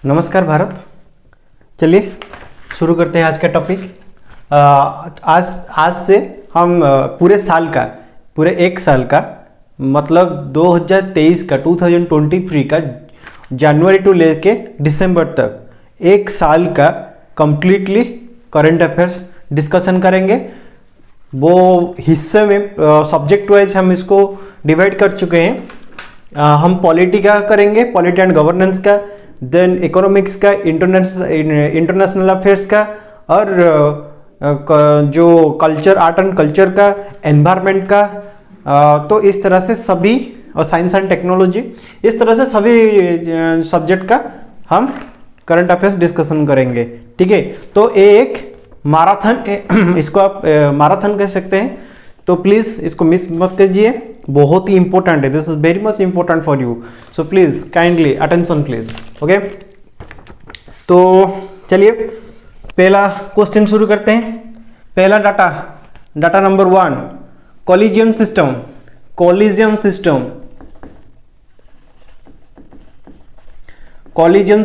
नमस्कार भारत। चलिए शुरू करते हैं आज का टॉपिक। आज से हम पूरे एक साल का मतलब 2023 का 2023 का जनवरी टू लेके दिसंबर तक एक साल का कंप्लीटली करंट अफेयर्स डिस्कशन करेंगे। वो हिस्से में सब्जेक्ट वाइज हम इसको डिवाइड कर चुके हैं। हम पॉलिटी का करेंगे, पॉलिटी एंड गवर्नेंस का, देन इकोनॉमिक्स का, इंटरनेशनल अफेयर्स का, और जो कल्चर, आर्ट एंड कल्चर का, एनवायरनमेंट का, तो इस तरह से सभी, और साइंस एंड टेक्नोलॉजी, इस तरह से सभी सब्जेक्ट का हम करंट अफेयर्स डिस्कशन करेंगे। ठीक है, तो एक मैराथन, इसको आप मैराथन कह सकते हैं, तो प्लीज इसको मिस मत कीजिए, बहुत ही इंपॉर्टेंट है। This is very much important for you, so please kindly attention please. Okay, तो चलिए पहला क्वेश्चन शुरू करते हैं। पहला data number 1, collegium system. Collegium system collegium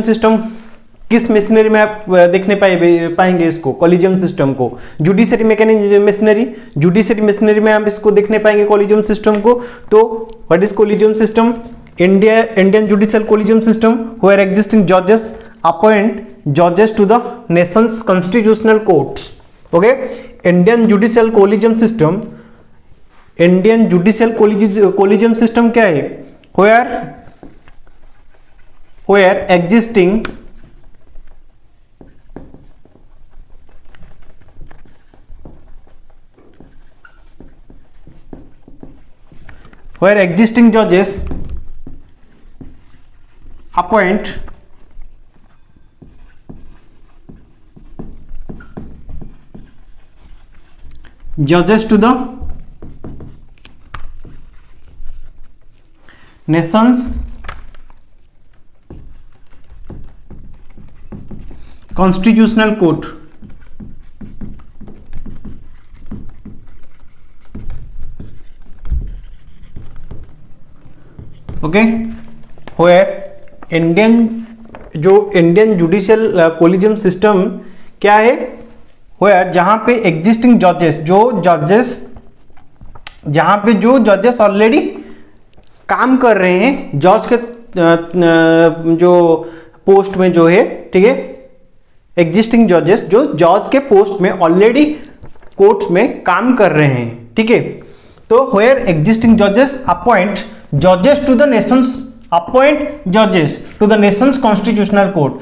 system किस मशीनरी में आप देखने पाएंगे इसको, कॉलिजियम सिस्टम को? Judiciary mechanism machinery, judiciary machinery में आप इसको देखने पाएंगे कॉलिजियम सिस्टम को। तो what is collegium system? Indian judicial collegium system where existing जजेस अपॉइंट जजेस to the Nations constitutional courts. Okay, Indian judicial collegium system, Indian judicial collegium system क्या है? Where existing judges appoint judges to the nation's constitutional court। Okay, where Indian judicial collegium system क्या है? Where जहां पे existing जजेस already काम कर रहे हैं, जज के जो पोस्ट में जो है, ठीक है, एग्जिस्टिंग जजेस जो जज के पोस्ट में ऑलरेडी कोर्ट्स में काम कर रहे हैं। ठीक है, तो वेयर एग्जिस्टिंग जजेस अपॉइंट जजेस to the Nations constitutional court.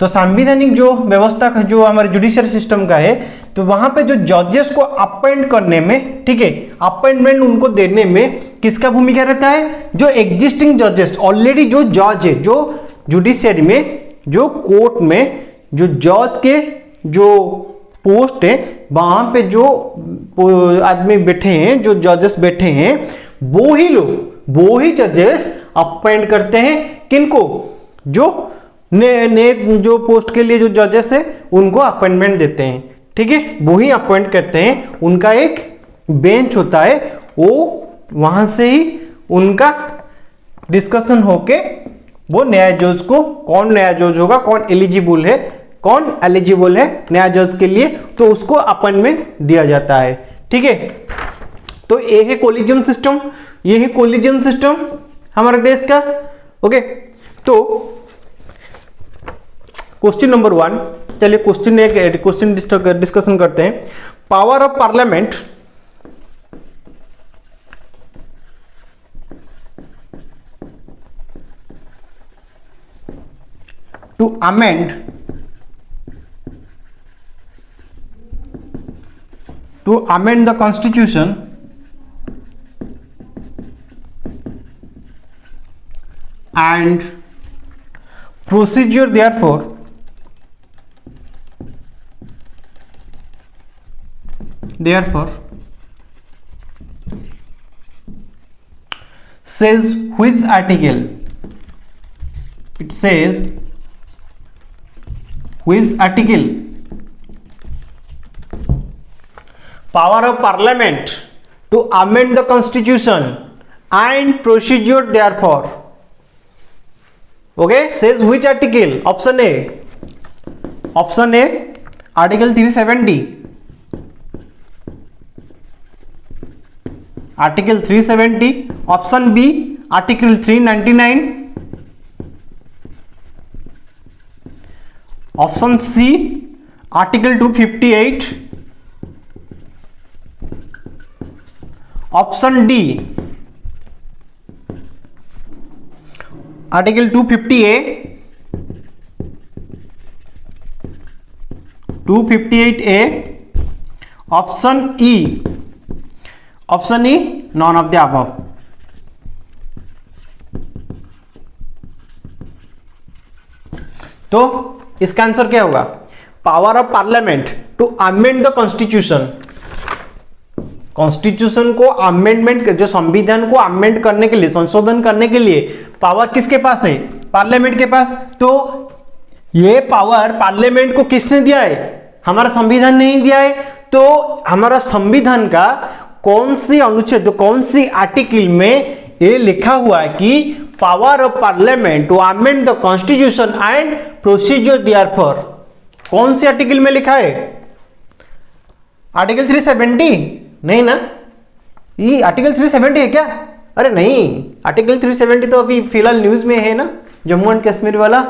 तो संवैधानिक जो व्यवस्था का, जो हमारे जुडिशियल सिस्टम का है, तो वहां पे जो जजेस को अपॉइंट करने में, ठीक है, अपॉइंटमेंट उनको देने में किसका भूमिका रहता है? जो एग्जिस्टिंग जजेस, ऑलरेडी जो जज है, जो जुडिशियरी में, जो कोर्ट में जो जज के जो पोस्ट है, वहां पे जो आदमी बैठे हैं, जो जजेस बैठे हैं, वो ही जजेस अपॉइंट करते हैं किनको? जो जो पोस्ट के लिए जो जजेस है उनको अपॉइंटमेंट देते हैं। ठीक है, वो ही अपॉइंट करते हैं। उनका एक बेंच होता है, वो वहां से ही उनका डिस्कशन होके वो नया जज को, कौन नया जज होगा, कौन एलिजिबल है नया जज के लिए, तो उसको अपॉइंटमेंट दिया जाता है। ठीक है, तो ये है कॉलिजियम सिस्टम, ये है कॉलिजियम सिस्टम हमारे देश का। ओके, तो क्वेश्चन नंबर 1, चलिए क्वेश्चन डिस्कशन करते हैं। Power of parliament to amend the constitution and procedure therefore says which article? It says which article? Power of Parliament to amend the Constitution and procedure therefore. Okay, says which article? Option A, article 370, article 370. Option B, article 399. Option C, article 258. Option D, article 250A, 258A. Option E, none of the above. तो इसका answer क्या होगा? Power of parliament to amend the constitution. Constitution को amendment, जो संविधान को amend करने के लिए, संशोधन करने के लिए पावर किसके पास है? पार्लियामेंट के पास। तो ये पावर पार्लियामेंट को किसने दिया है? हमारा संविधान नहीं दिया है। तो हमारा संविधान का कौन सी अनुच्छेद, कौन सी आर्टिकल में ये लिखा हुआ है कि power of parliament to amend the constitution and procedure therefore? कौन सी आर्टिकल में लिखा है? आर्टिकल 370? नहीं ना, ये आर्टिकल 370 है क्या? अरे नहीं, आर्टिकल 370 तो अभी फिलहाल न्यूज में है ना, जम्मू एंड कश्मीर वाला।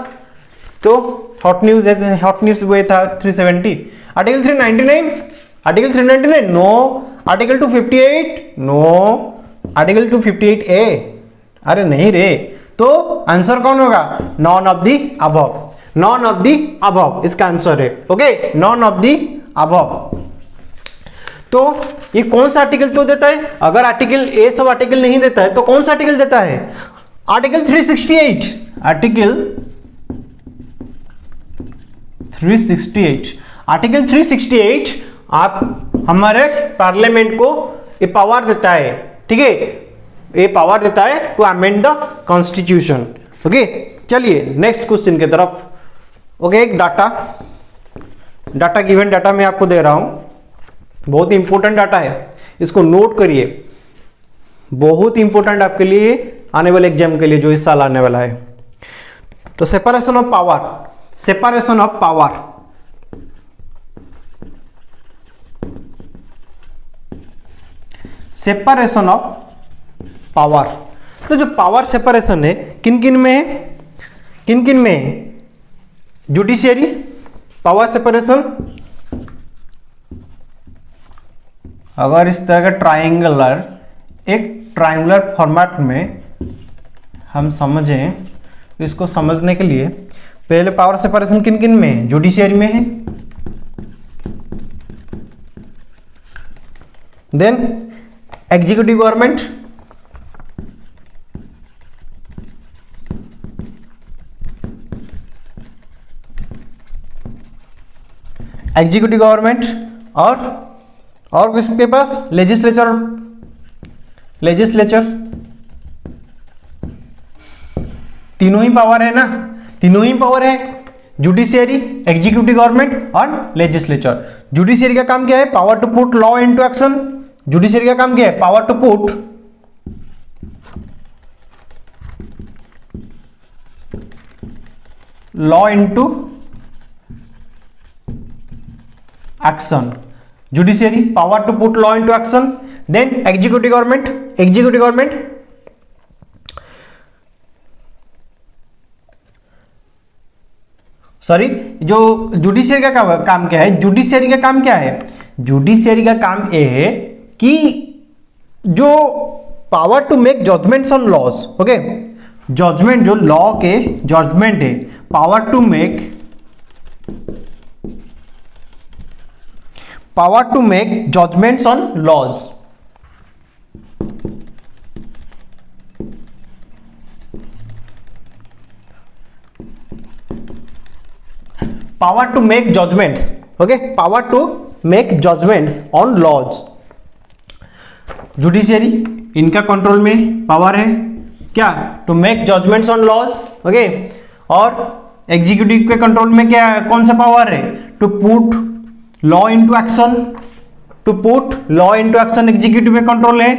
तो हॉट न्यूज है, हॉट न्यूज वो था 370। Article 399, article 399 no. Article 258 no. Article 258A, अरे नहीं रे। तो आंसर कौन होगा? None of the above, none of the above इसका आंसर है। Okay, none of the above. तो ये कौन सा आर्टिकल तो देता है? अगर आर्टिकल ए सब आर्टिकल नहीं देता है तो कौन सा आर्टिकल देता है? आर्टिकल 368, आर्टिकल 368, आर्टिकल 368 आप हमारे पार्लियामेंट को ये पावर देता है, ठीक है, ये पावर देता है to amend the constitution. Okay, चलिए नेक्स्ट क्वेश्चन की तरफ। ओके, एक डाटा गिवन डाटा मैं आपको दे रहा हूं, बहुत इंपॉर्टेंट डाटा है, इसको नोट करिए, बहुत इंपॉर्टेंट आपके लिए आने वाले एग्जाम के लिए जो इस साल आने वाला है। तो separation of power, separation of power, separation of power. तो जो पावर सेपरेशन है किन किन में है? किन किन में है? जुडिशियरी पावर सेपरेशन, अगर इस तरह का ट्रायंगुलर, एक ट्रायंगुलर फॉर्मेट में हम समझें, इसको समझने के लिए पहले पावर सेपरेशन किन किन में है? जुडिशियरी में है, then executive government, executive government और किसके पास? Legislature, legislature. तीनों ही पावर है ना, तीनों ही पावर है, जुडिशियरी, एग्जीक्यूटिव गवर्नमेंट और लेजिस्लेचर। जुडिशियरी का काम क्या है? Power to put law into action. Judiciary का काम क्या है? Power to put law into action. Judiciary power to put law into action. Then executive government, executive government sorry, जो जुडिशियरी का काम क्या है? जुडिशियरी का काम क्या है? जुडिशियरी का काम यह है कि जो power to make judgments on laws, okay, judgment, जो लॉ के जजमेंट है, power to make judgments on laws. Power to make judgments, okay, power to make judgments on laws. Judiciary इनका कंट्रोल में पावर है क्या? To make judgments on laws, okay. और executive के control में क्या, कौन सा पावर है? To put law into action, to put law into action executive में कंट्रोल है।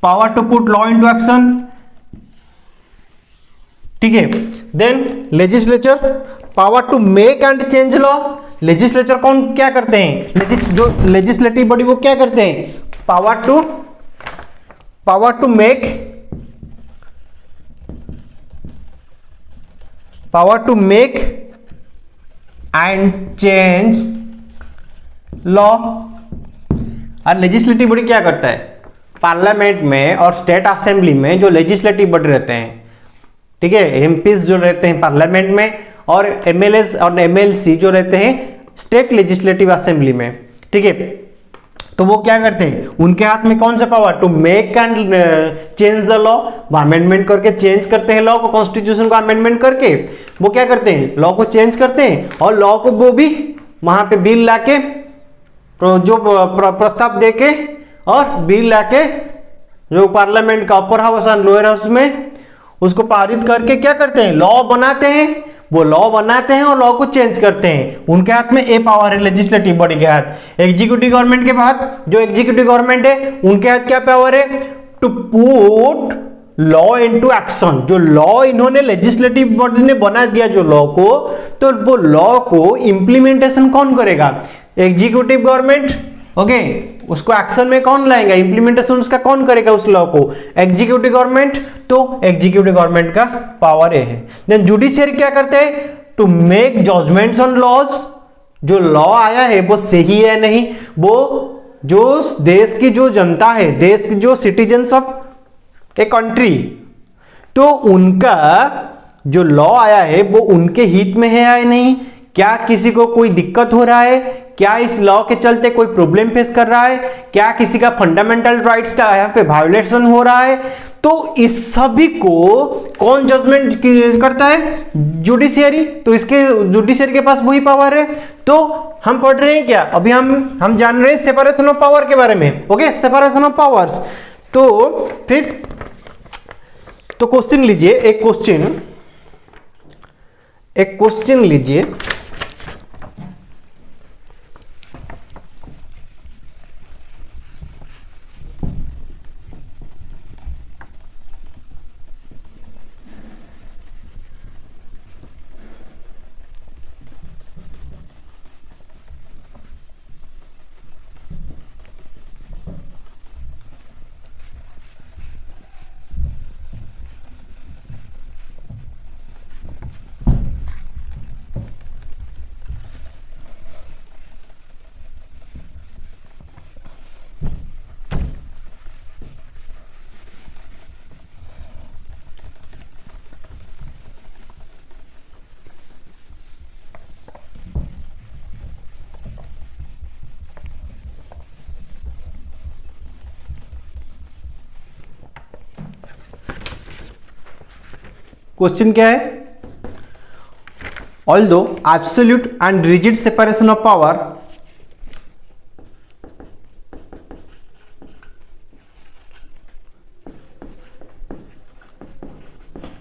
Power to put law into action, ठीक है। Then legislature, power to make and change law. Legislature कौन क्या करते हैं, जो लेजिस्लेटिव बॉडी वो क्या करते हैं, power to make and change law. और लेजिस्लेटिव बॉडी क्या करता है, पार्लियामेंट में और स्टेट असेंबली में जो लेजिस्लेटिव बॉडी रहते हैं, ठीक है, एमपीज जो रहते हैं पार्लियामेंट में, और एमएलएस और एमएलसी जो रहते हैं स्टेट लेजिस्लेटिव असेंबली में, ठीक है। तो वो क्या करते हैं, उनके हाथ में कौन सा power, to make and change the law, वो अमेंडमेंट करके चेंज करते हैं लॉ को, कॉन्स्टिट्यूशन को अमेंडमेंट करके वो क्या करते हैं, लॉ को चेंज करते हैं, और लॉ को वो भी वहां पे बिल लाके जो प्रस्ताव देके और बिल लाके जो पार्लियामेंट का अपर हाउस और लोअर हाउस में उसको पारित करके क्या करते हैं, लॉ बनाते हैं। वो लॉ बनाते हैं और लॉ को चेंज करते हैं। उनके हाथ में ए पावर है, लेजिस्लेटिव बॉडी के हाथ। एग्जीक्यूटिव गवर्नमेंट के हाथ, जो एग्जीक्यूटिव गवर्नमेंट है उनके हाथ क्या पावर है, to put law into action. जो लॉ इन्होंने लेजिस्लेटिव बॉडी ने बना दिया जो लॉ को, तो वो लॉ को इंप्लीमेंटेशन कौन करेगा, एग्जीक्यूटिव गवर्नमेंट, ओके। उसको एक्शन में कौन लाएगा, इंप्लीमेंटेशन उसका कौन करेगा उस लॉ को, एग्जीक्यूटिव गवर्नमेंट। तो एग्जीक्यूटिव गवर्नमेंट का पावर है। देन जुडिशियरी क्या करते हैं, to make judgments on laws. जो लॉ आया है वो सही है नहीं, वो जो देश की जो जनता है, देश की जो सिटीजन्स ऑफ ए कंट्री, तो उनका जो लॉ आया है वो उनके हित में है या नहीं, क्या किसी को कोई दिक्कत हो रहा है, क्या इस लॉ के चलते कोई प्रॉब्लम फेस कर रहा है, क्या किसी का फंडामेंटल राइट्स का यहाँ पे वायोलेशन हो रहा है। तो इस सभी को कौन जजमेंट करता है, जुडिशियरी। तो इसके जुडिशियरी के पास वही पावर है। तो हम पढ़ रहे हैं क्या, अभी हम जान रहे हैं सेपरेशन ऑफ पावर के बारे में, ओके, सेपरेशन ऑफ पावर्स। तो फिर तो क्वेश्चन लीजिए, एक क्वेश्चन लीजिए। क्वेश्चन क्या है, although absolute and rigid separation of power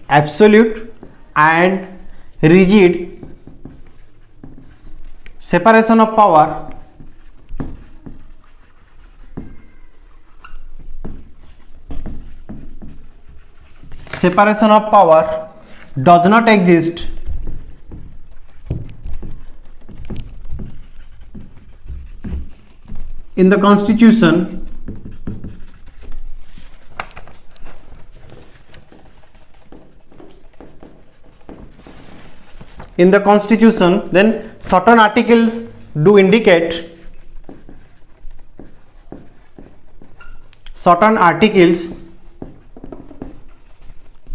absolute and rigid separation of power does not exist in the constitution then certain articles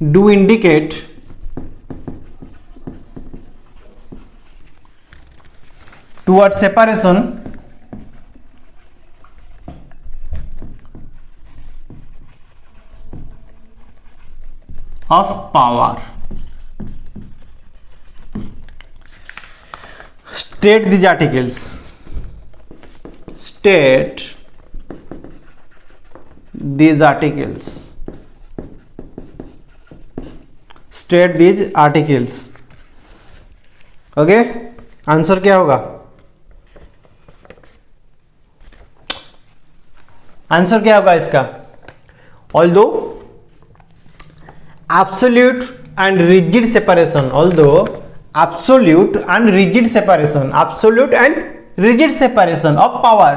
do indicate towards separation of power. State these articles. State these articles. State these articles. Okay, answer क्या होगा? Answer क्या होगा इसका? Although absolute and rigid separation, although absolute and rigid separation of power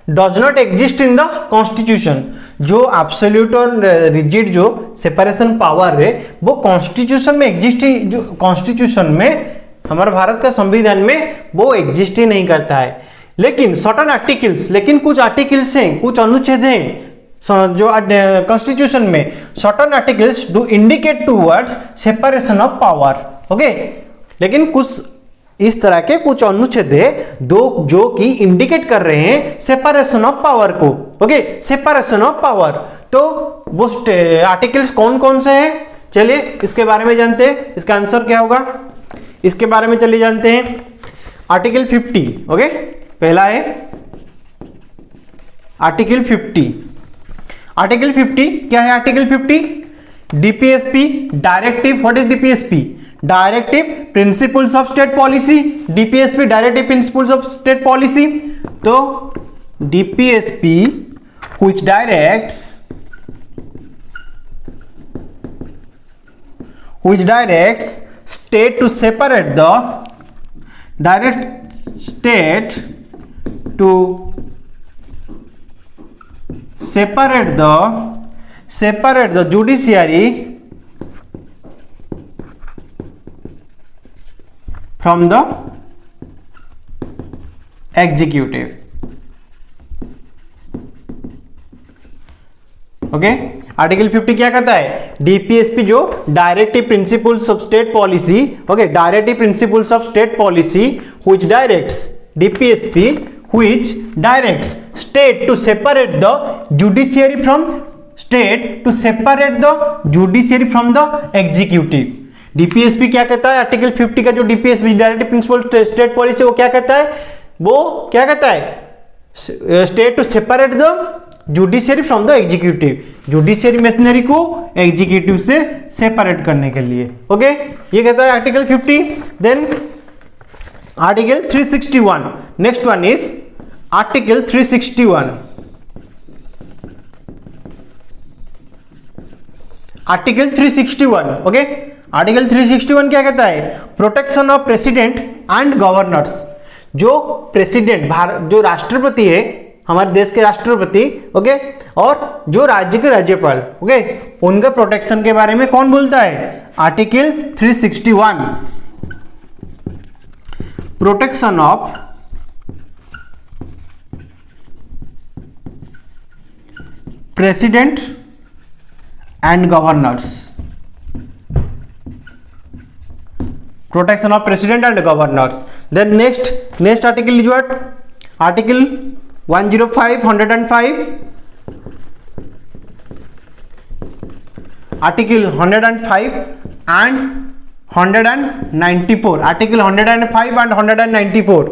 does not exist in the constitution. जो absolute और rigid जो separation power है वो constitution में exist, जो constitution में हमारे भारत का संविधान में वो exist ही नहीं करता है। लेकिन certain articles, लेकिन कुछ articles हैं, कुछ अनुच्छेद हैं जो कॉन्स्टिट्यूशन में certain articles do indicate towards separation of power. Okay, लेकिन कुछ इस तरह के कुछ अनुच्छेद है दो जो कि इंडिकेट कर रहे हैं सेपरेशन ऑफ पावर को। ओके, सेपरेशन ऑफ पावर, तो वो आर्टिकल्स कौन कौन से हैं, चलिए इसके बारे में जानते हैं। इसका आंसर क्या होगा, इसके बारे में चलिए जानते हैं। आर्टिकल 50, ओके, पहला है आर्टिकल 50। आर्टिकल 50 क्या है? Article 50 DPSP directive, what is DPSP? Directive principles of state policy. DPSP directive principles of state policy. तो DPSP which directs state to separate the separate the judiciary from the executive. Okay, article 50 क्या कहता है? DPSP जो directive principles of state policy, okay, directive principles of state policy which directs, DPSP which directs state to separate the judiciary from the executive. DPSP क्या कहता है? Article 50 का जो DPSP directive principle state policy वो क्या कहता है? वो क्या कहता है? State to separate the judiciary from the executive, judiciary machinery को एग्जीक्यूटिव से सेपरेट करने के लिए। ओके, ये कहता है article 50। Then article 361, next one is article 361। Article 361, ओके, आर्टिकल 361 क्या कहता है? Protection of president and governors. जो प्रेसिडेंट, भारत जो राष्ट्रपति है, हमारे देश के राष्ट्रपति, ओके, और जो राज्य के राज्यपाल, ओके, उनका प्रोटेक्शन के बारे में कौन बोलता है? Article 361, protection of president and governors. Protection of president and governors. Then next article is what? Article 105, 105, article 105 and 194, article 105 and 194,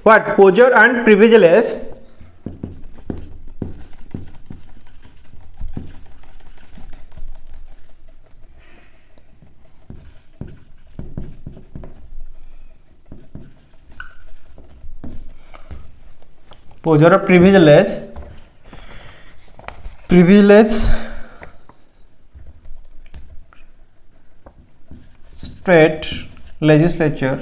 what? Possession and privileges possession of privilege state legislature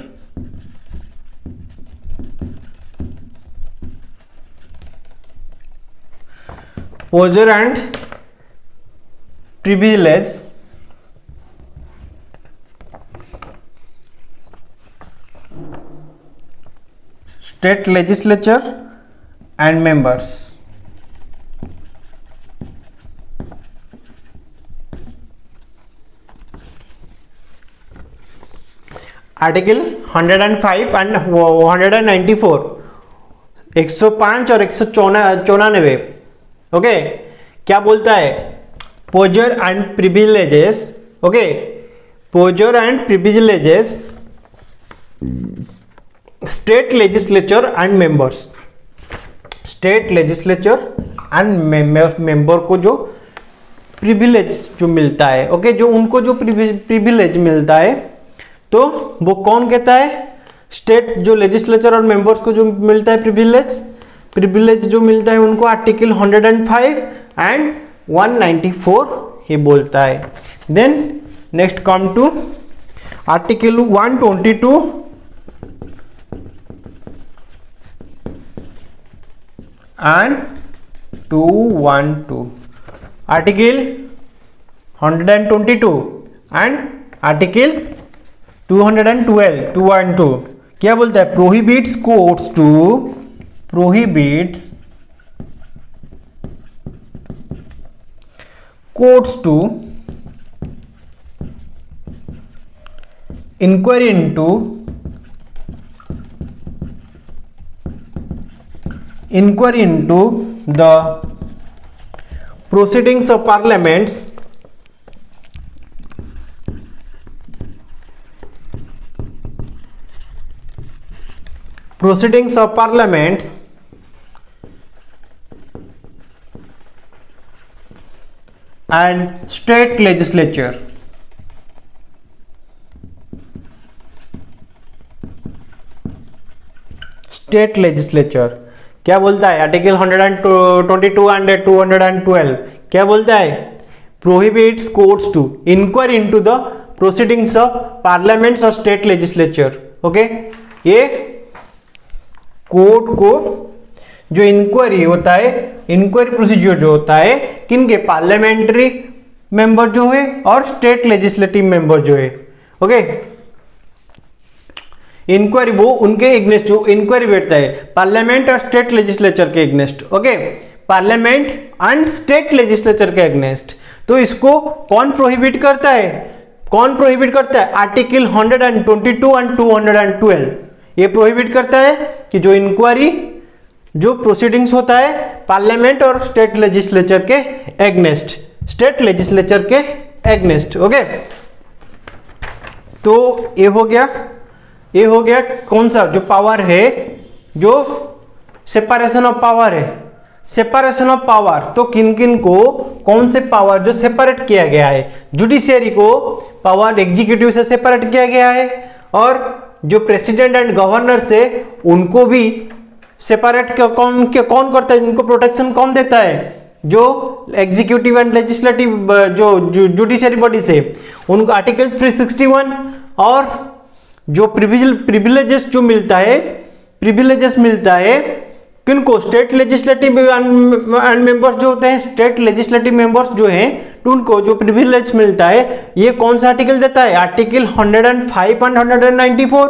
possession and privilege state legislature and members। Article 105 and 194, 105 और 194, okay, क्या बोलता है? पोजर and privileges, okay, पोजर and privileges state legislature and members. State legislature and member को जो privilege जो मिलता है, okay, जो उनको जो प्रिविलेज मिलता है, तो वो कौन कहता है? स्टेट जो लेजिस्लेचर और मेंबर्स को जो मिलता है प्रिविलेज जो मिलता है उनको आर्टिकल 105 एंड 194 ही बोलता है। Then next come to article 122 and 212, article 122 and article 212 क्या बोलता है? Prohibits courts to inquiry into the proceedings of parliaments and state legislature। State legislature क्या बोलता है? आर्टिकल 122 एंड 212 क्या बोलता है? Prohibits courts to inquiry into the proceedings of parliaments और स्टेट लेजिस्लेचर। ओके, ये कोर्ट को जो इंक्वायरी होता है, इंक्वायरी प्रोसीजर जो होता है किनके? पार्लियामेंट्री मेंबर जो है और स्टेट लेजिस्लेटिव मेंबर जो है। ओके, इंक्वायरी वो उनके एग्नेस्ट जो इंक्वायरी बैठता है पार्लियामेंट और स्टेट लेजिस्लेचर के against. Okay, parliament and state legislature के एग्नेस्ट। तो इसको कौन प्रोहिबिट करता है? आर्टिकल 122 एंड 212 ये प्रोहिबिट करता है कि जो इंक्वायरी जो प्रोसीडिंग्स होता है पार्लियामेंट और स्टेट लेजिस्लेचर के एग्नेस्ट, ओके, तो ये हो गया कौन सा जो पावर है, जो सेपरेशन ऑफ पावर है। सेपरेशन ऑफ पावर तो किन किन को कौन से पावर जो सेपरेट किया गया है? जुडिशियरी को पावर एग्जीक्यूटिव से सेपरेट किया गया है और जो प्रेसिडेंट एंड गवर्नर से उनको भी सेपरेट कौन करता है? इनको प्रोटेक्शन कौन देता है? जो एग्जीक्यूटिव एंड लेजिस्लेटिव जो जुडिशियरी बॉडी से उनको आर्टिकल 361 और जो प्रिविलेजेस जो मिलता है किनको? स्टेट लेजिस्लेटिव एंड मेंबर्स जो होते हैं, स्टेट लेजिस्लेटिव मेंबर्स जो हैं तो उनको जो प्रिविलेज मिलता है ये कौन सा आर्टिकल देता है? आर्टिकल 105 एंड 194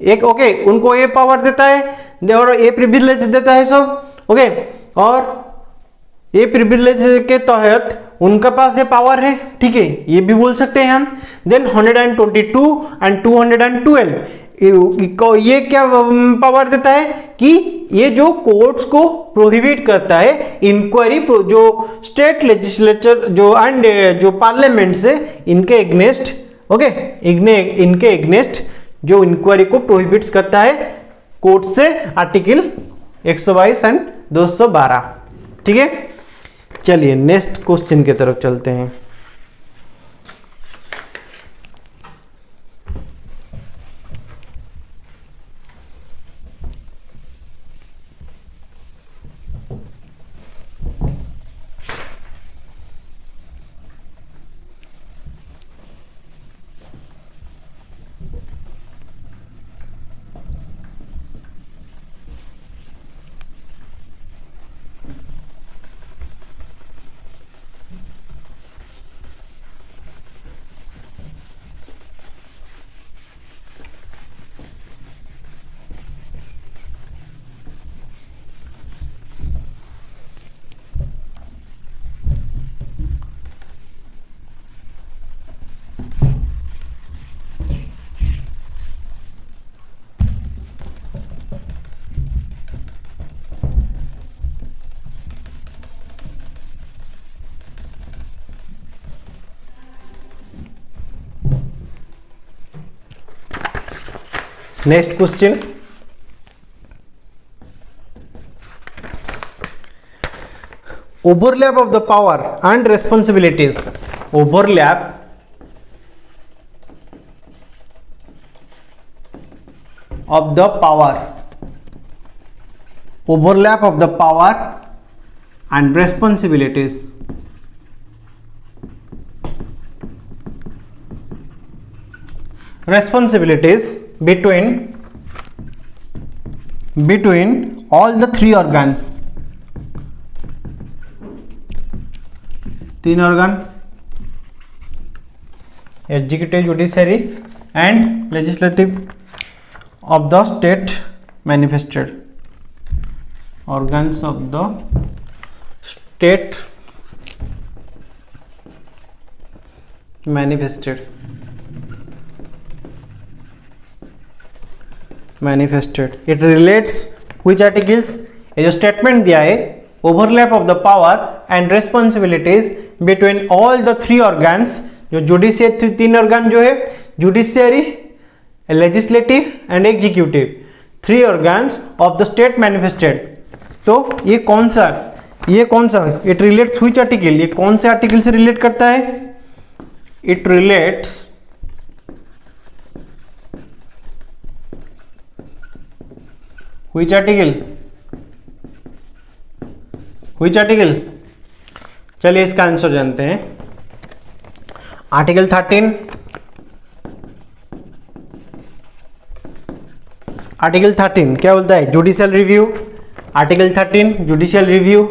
एक ओके उनको ये पावर देता है और ये प्रिविलेज देता है सब। ओके, और ये प्रिविलेज के तहत उनका पास ये पावर है, ठीक है, ये भी बोल सकते हैं हम। देन 122 एंड 212 ये क्या पावर देता है कि ये जो कोर्ट्स को प्रोहिबिट करता है इंक्वायरी जो स्टेट लेजिस्लेचर जो एंड जो पार्लियामेंट से इनके एग्नेस्ट, ओके, इनके एग्नेस्ट जो इंक्वायरी को प्रोहिबिट करता है कोर्ट से आर्टिकल 122 एंड 212। ठीक है, चलिए नेक्स्ट क्वेश्चन की तरफ चलते हैं। Next question, overlap of the power and responsibilities. Overlap of the power, overlap of the power and responsibilities. responsibilities between all the three organs, तीन organ, executive, judiciary and legislative of the state manifested, organs of the state manifested, it relates which articles, ये जो statement दिया है, overlap of the power and responsibilities between all the three organs, जो judiciary, तीन organ जो है, judiciary, legislative and executive, three organs of the state manifested. तो ये कौन सा, इट रिलेट्स व्हिच आर्टिकल, ये कौन से आर्टिकल से रिलेट करता है? इट रिलेट्स व्हिच आर्टिकल, चलिए इसका आंसर जानते हैं। आर्टिकल 13, आर्टिकल 13 क्या बोलता है? Judicial review, article 13 judicial review,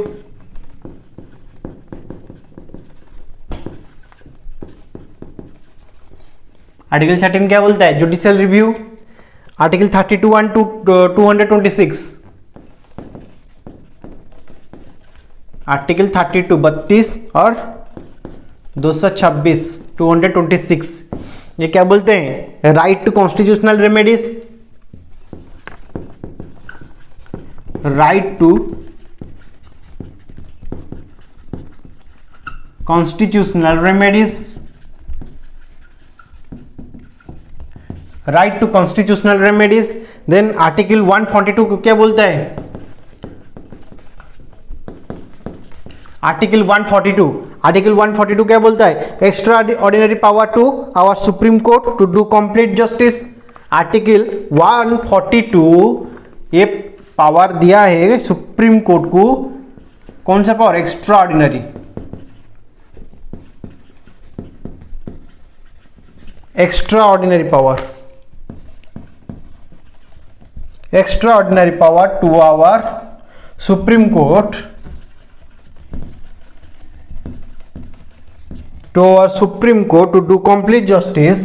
article 13 क्या बोलता है? Judicial review. Article 32 and 226, article 32 32 और 226 226, ये क्या बोलते हैं? Right to constitutional remedies, right to constitutional remedies, right to constitutional remedies. Then article 142 को क्या बोलता है? आर्टिकल 142 क्या बोलता है? Extraordinary power to our supreme court to do complete justice. Article 142 ये पावर दिया है सुप्रीम कोर्ट को, कौन सा power? Extra ordinary, extraordinary power to our Supreme Court, to do complete justice,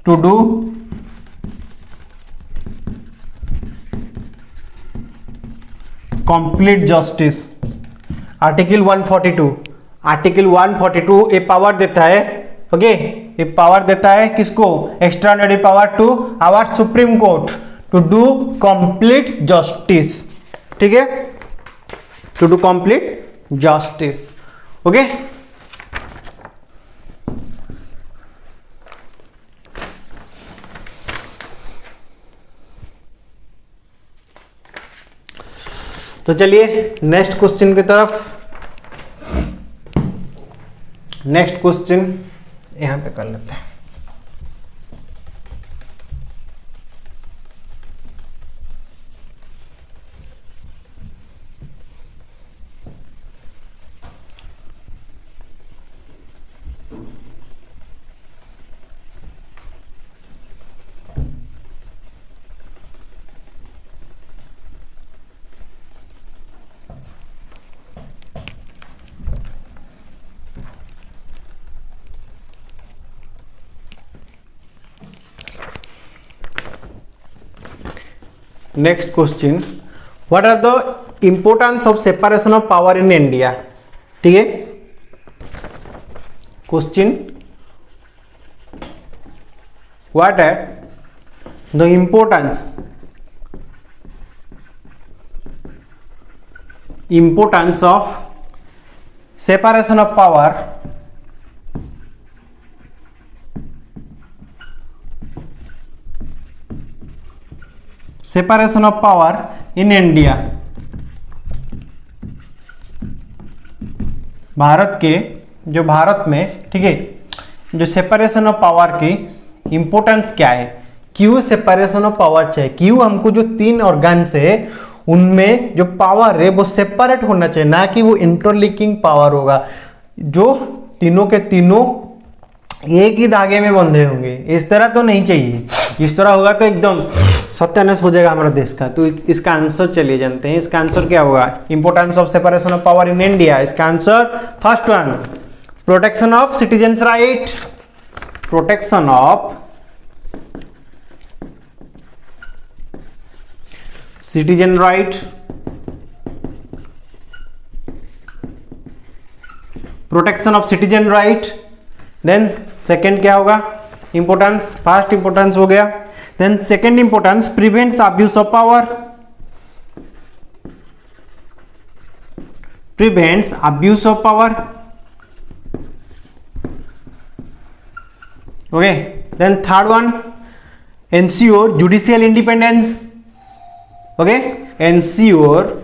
to do complete justice। Article 142 ये power देता है, okay, ये पावर देता है किसको? Extraordinary power to our supreme court to do complete justice, ठीक है, to do complete justice, okay. तो चलिए नेक्स्ट क्वेश्चन की तरफ। नेक्स्ट क्वेश्चन यहां पे कर लेते हैं। Next question, what are the importance of separation of power in India, ठीक है। Question, what are the importance of separation of power in India, भारत में, ठीक है, जो सेपरेशन ऑफ पावर की इंपोर्टेंस क्या है, क्यों सेपरेशन ऑफ पावर चाहिए, क्यों हमको जो तीन ऑर्गन्स है उनमें जो पावर है वो सेपरेट होना चाहिए, ना कि वो इंटरलिंकिंग पावर होगा, जो तीनों के तीनों एक ही धागे में बंधे होंगे, इस तरह तो नहीं चाहिए। इस तरह होगा तो एकदम सत्यानाश हो जाएगा हमारा देश का। तो इसका आंसर चलिए जानते हैं, इसका आंसर क्या होगा? Importance of separation of power in India. इसका answer first one, protection of citizens right, protection of citizen right, protection of citizen right. Then second क्या होगा? इंपोर्टेंस, फर्स्ट इंपोर्टेंस हो गया। Then second importance, prevents abuse of power, prevents abuse of power. Okay, then third one, ensure judicial independence. Okay, ensure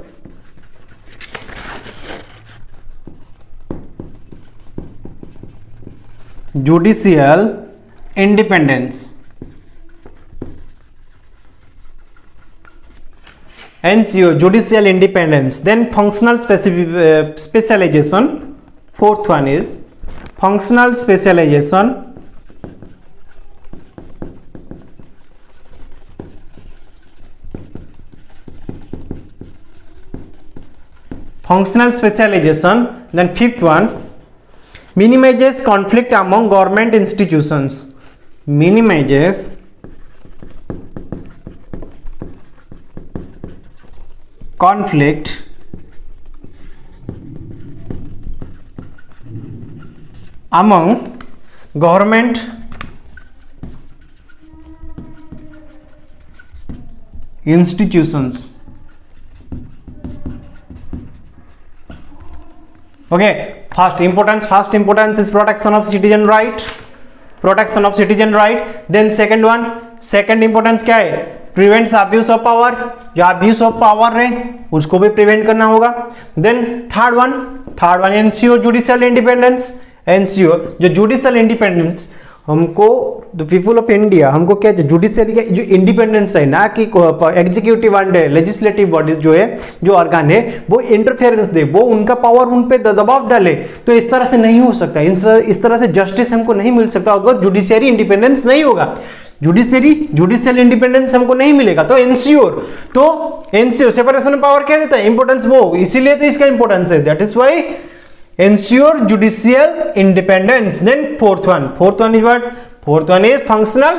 judicial independence, ensure judicial independence. Then functional specialization, fourth one is functional specialization, functional specialization. Then fifth one, minimizes conflict among government institutions, minimizes conflict among government institutions. Okay, first importance is protection of citizen right, protection of citizen right. Then second one, second importance क्या है? Prevents abuse of power, जो abuse of power है उसको भी prevent करना होगा। Then third one ensure judicial independence, ensure जो judicial independence हमको, द पीपल ऑफ इंडिया हमको क्या चाहिए? जुडिशियरी का जो इंडिपेंडेंस है, ना कि एग्जीक्यूटिव एंड लेजिस्लेटिव बॉडीज जो है, जो ऑर्गन है, वो इंटरफेरेंस दे, वो उनका पावर उन पे दबाव डाले। तो इस तरह से नहीं हो सकता, इस तरह से जस्टिस हमको नहीं मिल सकता अगर जुडिशियरी इंडिपेंडेंस नहीं होगा, जुडिशियल इंडिपेंडेंस हमको नहीं मिलेगा। तो एनसीओ सेपरेशन ऑफ पावर क्या देता है? इंपोर्टेंस वो, इसीलिए तो इसका इंपोर्टेंस है, that is why ensure judicial independence. Then fourth one is what? Fourth one is functional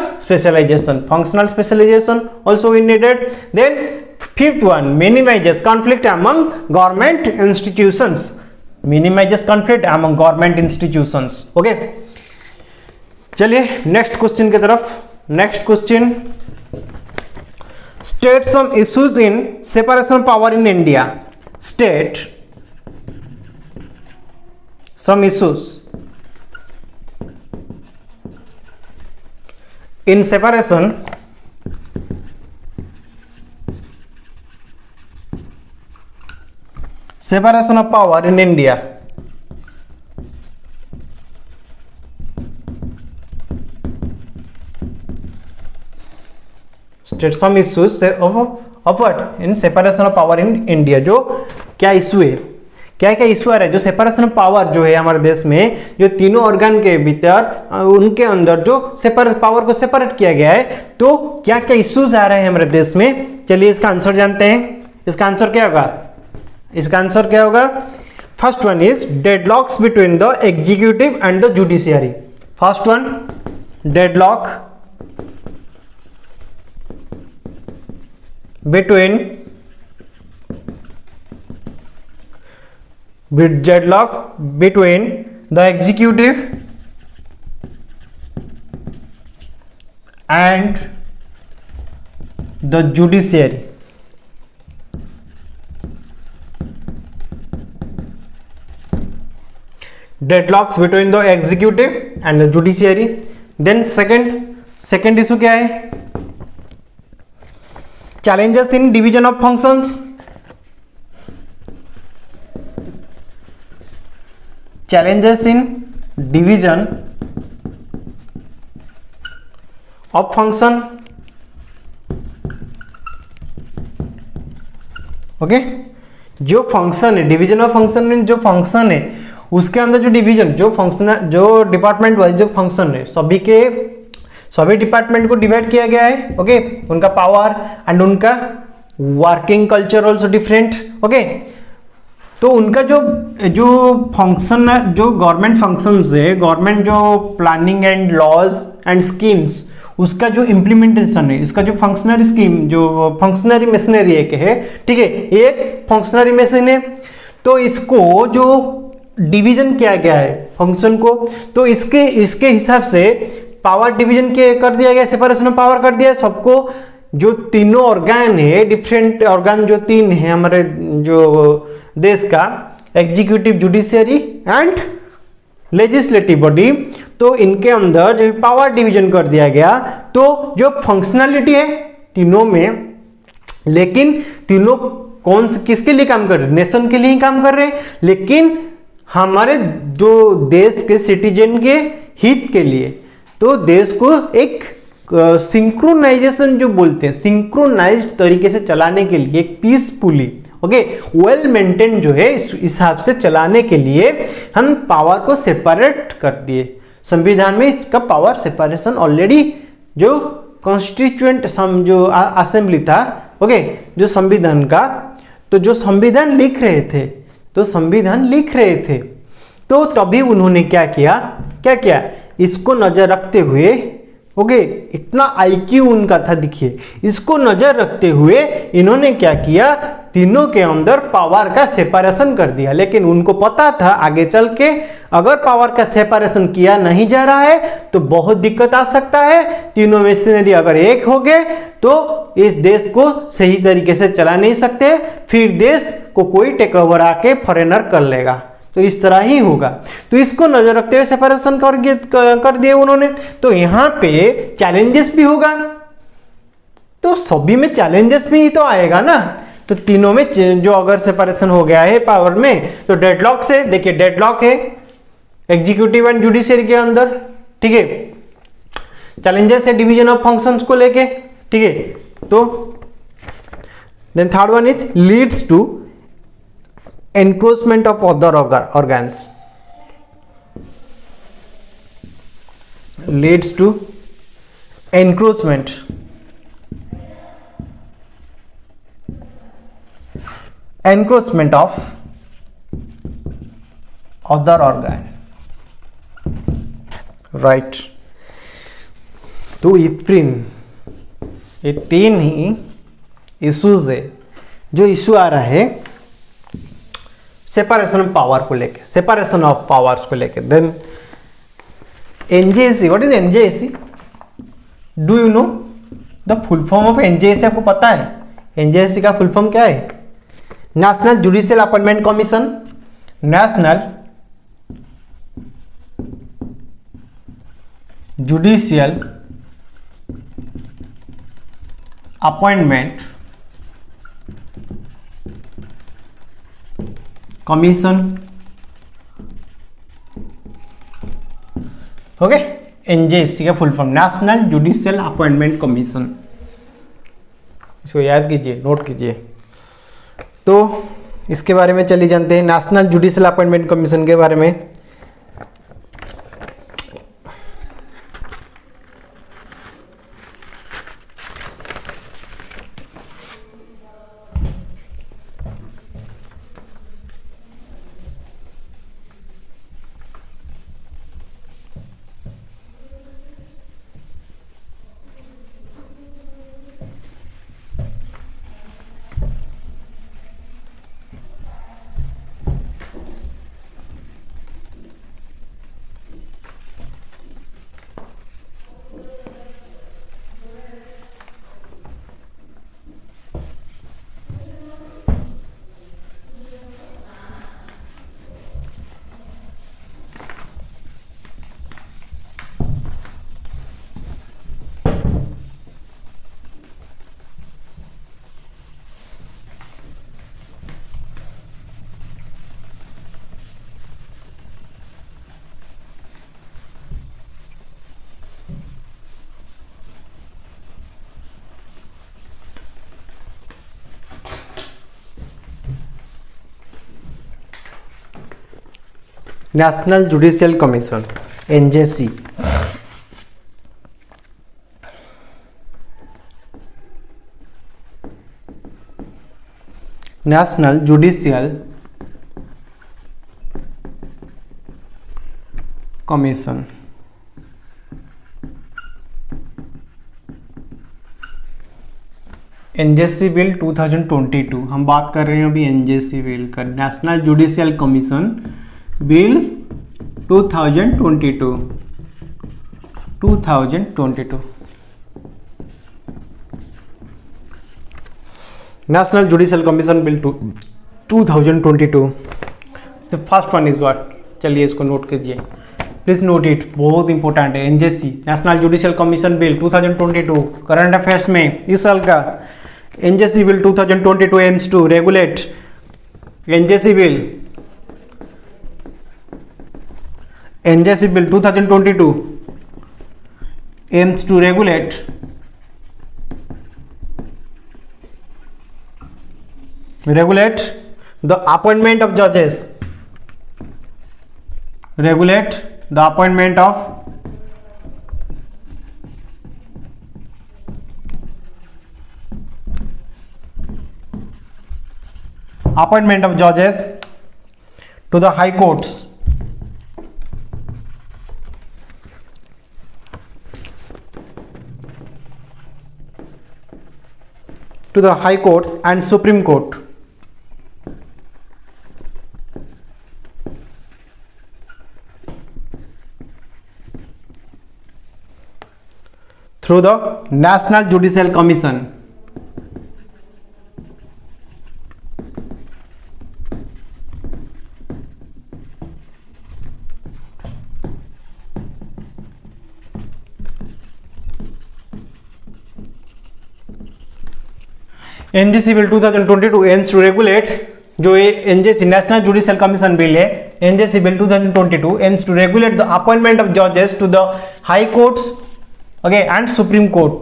specialization also we needed. Then fifth one, minimizes conflict among government institutions, okay. चलिए next question की तरफ। Next question, state some issues in separation power in India, state some issues in separation of power in India. State some issues of what? In separation of power in India. जो क्या issue है, क्या क्या issue आ रहा है? जो separation of power जो है हमारे देश में, जो तीनों ऑर्गन के भीतर उनके अंदर जो पावर को सेपरेट किया गया है, तो क्या क्या इश्यूज आ रहे हैं हमारे देश में? चलिए इसका आंसर जानते हैं। इसका आंसर क्या होगा? First one is deadlocks between the executive and the judiciary. First one, deadlock between the executive and the judiciary. Deadlocks between the executive and the judiciary. Then second issue क्या है? Challenges in division of functions. Challenges in division of function. Okay, जो function है, division of function में जो function है उसके अंदर जो डिवीजन, जो फंक्शनल, जो डिपार्टमेंट वाइज जो फंक्शन है, सभी डिपार्टमेंट को डिवाइड किया गया है। ओके, उनका पावर एंड उनका working culture also different. Okay, तो उनका जो फंक्शन, जो गवर्नमेंट फंक्शंस है, गवर्नमेंट जो planning and laws and schemes, उसका जो इम्प्लीमेंटेशन है, इसका जो फंक्शनरी स्कीम, जो फंक्शनरी मशीनरी एक है, ठीक है, एक फंक्शनरी मशीन है, तो इसको जो डिवीजन किया गया है फंक्शन को, तो इसके हिसाब से पावर डिवीजन के कर दिया गया, सेपरेशन ऑफ पावर कर दिया सबको। जो तीनों ऑर्गन है, डिफरेंट ऑर्गन जो तीन है हमारे जो देश का, executive, judiciary and legislative body, तो इनके अंदर जो पावर डिवीजन कर दिया गया, तो जो फंक्शनलिटी है तीनों में, लेकिन तीनों किसके लिए काम कर रहे हैं? नेशन के लिए ही काम कर रहे हैं, लेकिन हमारे जो देश के सिटीजन के हित के लिए, तो देश को एक सिंक्रोनाइजेशन जो बोलते हैं, सिंक्रोनाइज्ड तरीके से चलाने के लिए, एक पीसफुली, ओके, वेल मेंटेन जो है, इस हिसाब से चलाने के लिए हम पावर को सेपरेट कर दिए। संविधान में इसका पावर सेपरेशन ऑलरेडी, जो कॉन्स्टिट्यूएंट जो असेंबली था, ओके, जो संविधान का, तो जो संविधान लिख रहे थे, तो तभी उन्होंने क्या किया, इसको नजर रखते हुए, ओके, इतना आईक्यू उनका था, देखिए, इसको नजर रखते हुए इन्होंने क्या किया, तीनों के अंदर पावर का सेपरेशन कर दिया। लेकिन उनको पता था आगे चल के अगर पावर का सेपरेशन किया नहीं जा रहा है तो बहुत दिक्कत आ सकता है, तीनों मशीनरी अगर एक हो गए तो इस देश को सही तरीके से चला नहीं सकते, फिर देश को कोई टेक ओवर आके फॉरेनर कर लेगा, तो इस तरह ही होगा। तो इसको नजर रखते हुए सेपरेशन कर दिए उन्होंने। तो यहाँ पे चैलेंजेस भी होगा, तो सभी में चैलेंजेस भी तो आएगा ना। तो तीनों में जो अगर सेपरेशन हो गया है पावर में, तो डेडलॉक से, देखिए डेडलॉक है एग्जीक्यूटिव एंड जुडिशियरी के अंदर, ठीक है, चैलेंजेस है डिवीजन ऑफ फंक्शंस को लेके, ठीक है। तो then third one is leads to encroachment of other organs, leads to encroachment of other organ, right। तो ये तीन ही इश्यूज है। जो इश्यू आ रहा है सेपरेशन ऑफ पावर को लेके, सेपरेशन ऑफ पावर्स को लेके, then NJAC, what is NJAC? Do you know the full form of NJAC? आपको पता है एनजेएसी का फुल फॉर्म क्या है? National judicial appointment commission, national judicial appointment commission, okay, NJAC का full form national judicial appointment commission. इसको याद कीजिए, नोट कीजिए। तो इसके बारे में चलिए जानते हैं, नेशनल जुडिशियल अपॉइंटमेंट कमीशन के बारे में। National judicial commission NJC. National judicial commission. NJC bill 2022, हम बात कर रहे हैं अभी एनजेसी बिल का, national judicial commission bill 2022। National judicial commission bill 2022। The first one is what, चलिए इसको नोट कीजिए, प्लीज नोट इट, बहुत इंपॉर्टेंट है। NJC national judicial commission bill 2022 current affairs में इस साल का। NJC bill 2022 aims to regulate, NJC bill 2022 aims to regulate the appointment of judges, regulate the appointment of judges to the high courts, and Supreme Court. Through the National Judicial Commission. NJC bill 2022 aims to regulate, जो ये NJC national judicial commission bill है, NJC bill 2022 aims to regulate the appointment of जजेस to the high courts, okay, and supreme court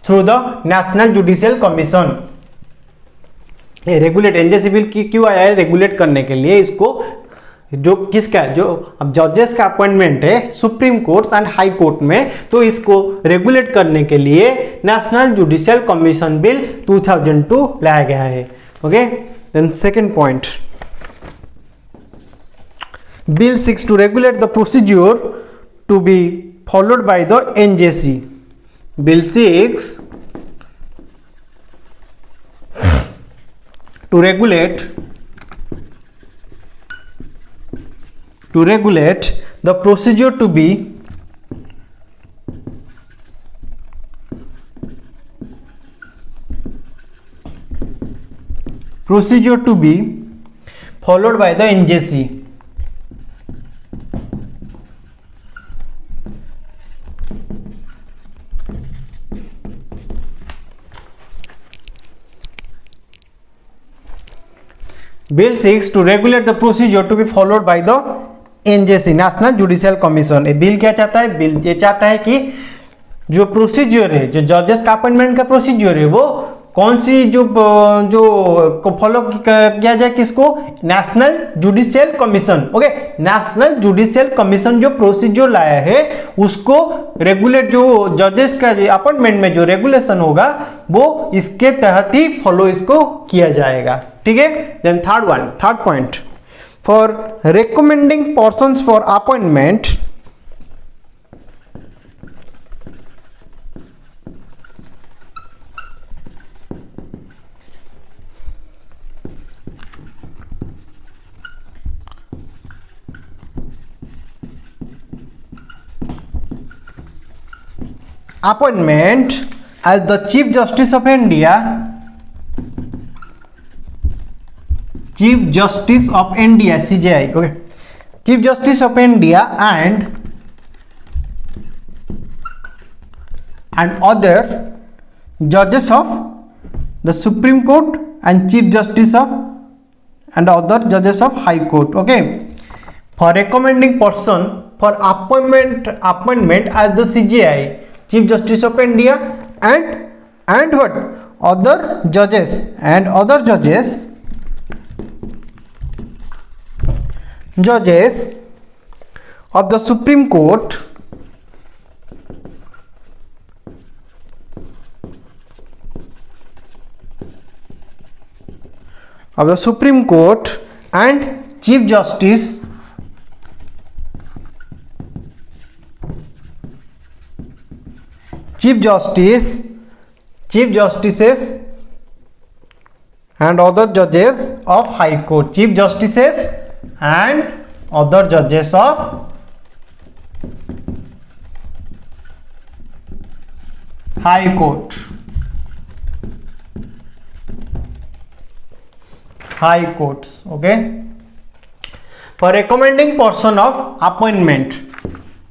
through the national judicial commission. ये regulate, NJC bill क्यों आया है? Regulate करने के लिए इसको, जो किसका, जो अब जजेस का अपॉइंटमेंट है supreme court and high court में, तो इसको रेगुलेट करने के लिए नेशनल जुडिशियल कमीशन बिल 2002 लाया गया है। Okay, then second point, bill 6 to regulate the procedure to be followed by the NJC. Bill 6 to regulate the procedure to be followed by the NJC. Bill 6 to regulate the procedure to be followed by the NJC national judicial commission. ये bill क्या चाहता है? Bill ये चाहता है कि जो procedure है, जो जजेस का अपॉइंटमेंट का प्रोसीजर है, वो कौन सी जो को फॉलो किया जाए, किसको? National judicial commission. Okay, national judicial commission जो प्रोसीजर लाया है उसको रेगुलेट, जो जजेस का अपॉइंटमेंट में जो रेगुलेशन होगा वो इसके तहत ही फॉलो इसको किया जाएगा। ठीक है, then third point, for recommending persons for appointment, as the Chief Justice of India, Chief Justice of India CJI, okay, Chief Justice of India and other judges of the Supreme Court and Chief Justice of and other judges of High Court. Okay, for recommending person for appointment as the CJI, Chief Justice of India and what other judges of the Supreme Court and Chief Justices and other judges of High Court. Chief Justices and other judges of High Court. High Courts. Okay. For recommending person of appointment.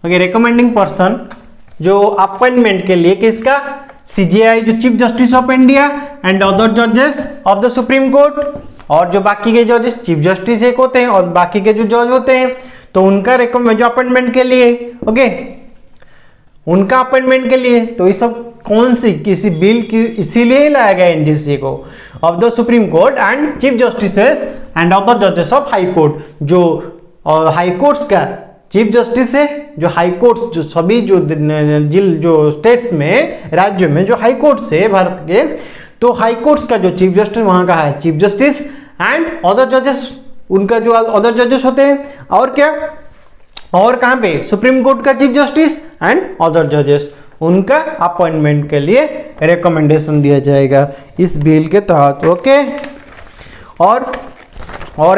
Okay, recommending person जो appointment के लिए किसका, CJI जो chief justice of India and other जजेस of the supreme court, और जो बाकी के जजेस, चीफ जस्टिस एक होते हैं और बाकी के जो जज होते हैं, तो उनका रिकमेंड जो अपॉइंटमेंट के लिए, ओके, उनका अपॉइंटमेंट के लिए, तो ये सब कौन सी किसी बिल की इसीलिए ही लाया गया एनजीसी को, of the supreme court and chief justices and other जजेस ऑफ हाई कोर्ट। जो हाई कोर्ट्स का चीफ जस्टिस है, जो हाई कोर्ट्स जो सभी जो स्टेट्स में, राज्यों में जो हाई कोर्ट्स है भारत के, तो हाई कोर्ट्स का जो चीफ जस्टिस वहां का है चीफ जस्टिस एंड अदर जजेस, उनका जो अदर जजेस होते हैं, और क्या, और कहां पे, सुप्रीम कोर्ट का चीफ जस्टिस एंड अदर जजेस, उनका अपॉइंटमेंट के लिए रिकमेंडेशन दिया जाएगा इस बिल के तहत। ओके, और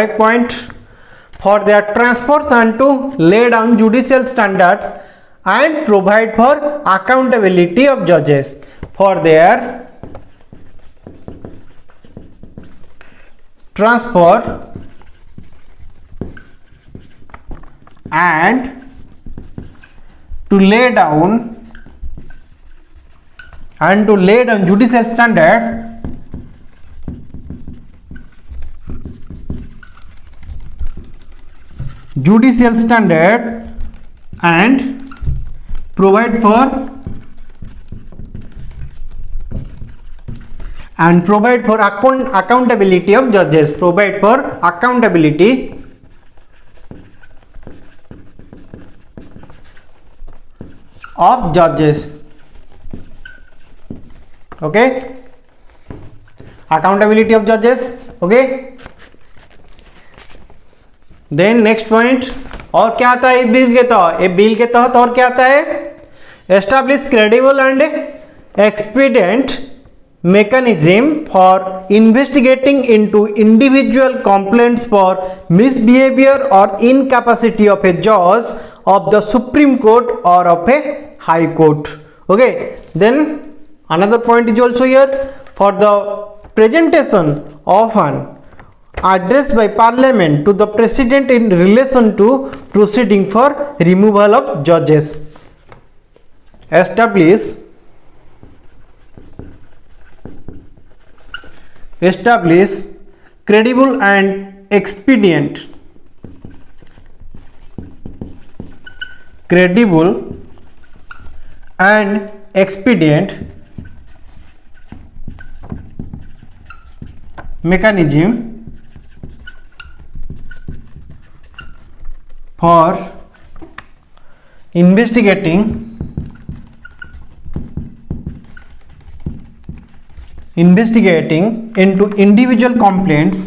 एक point, for their transfers and to lay down judicial standards and provide for accountability of judges for their transfer and to lay down judicial standard and provide for accountability of judges, provide for accountability of judges। okay, accountability of judges। okay, then next point, और क्या आता है bill के तहत, bill के तहत और क्या आता है, establish credible and expedient mechanism for investigating into individual complaints for misbehaviour और इनकैपेसिटी ऑफ ए जज ऑफ द सुप्रीम कोर्ट और of a high court. Okay, then another point is also here, for the presentation of an addressed by parliament to the president in relation to proceeding for removal of judges, establish credible and expedient mechanism for investigating into individual complaints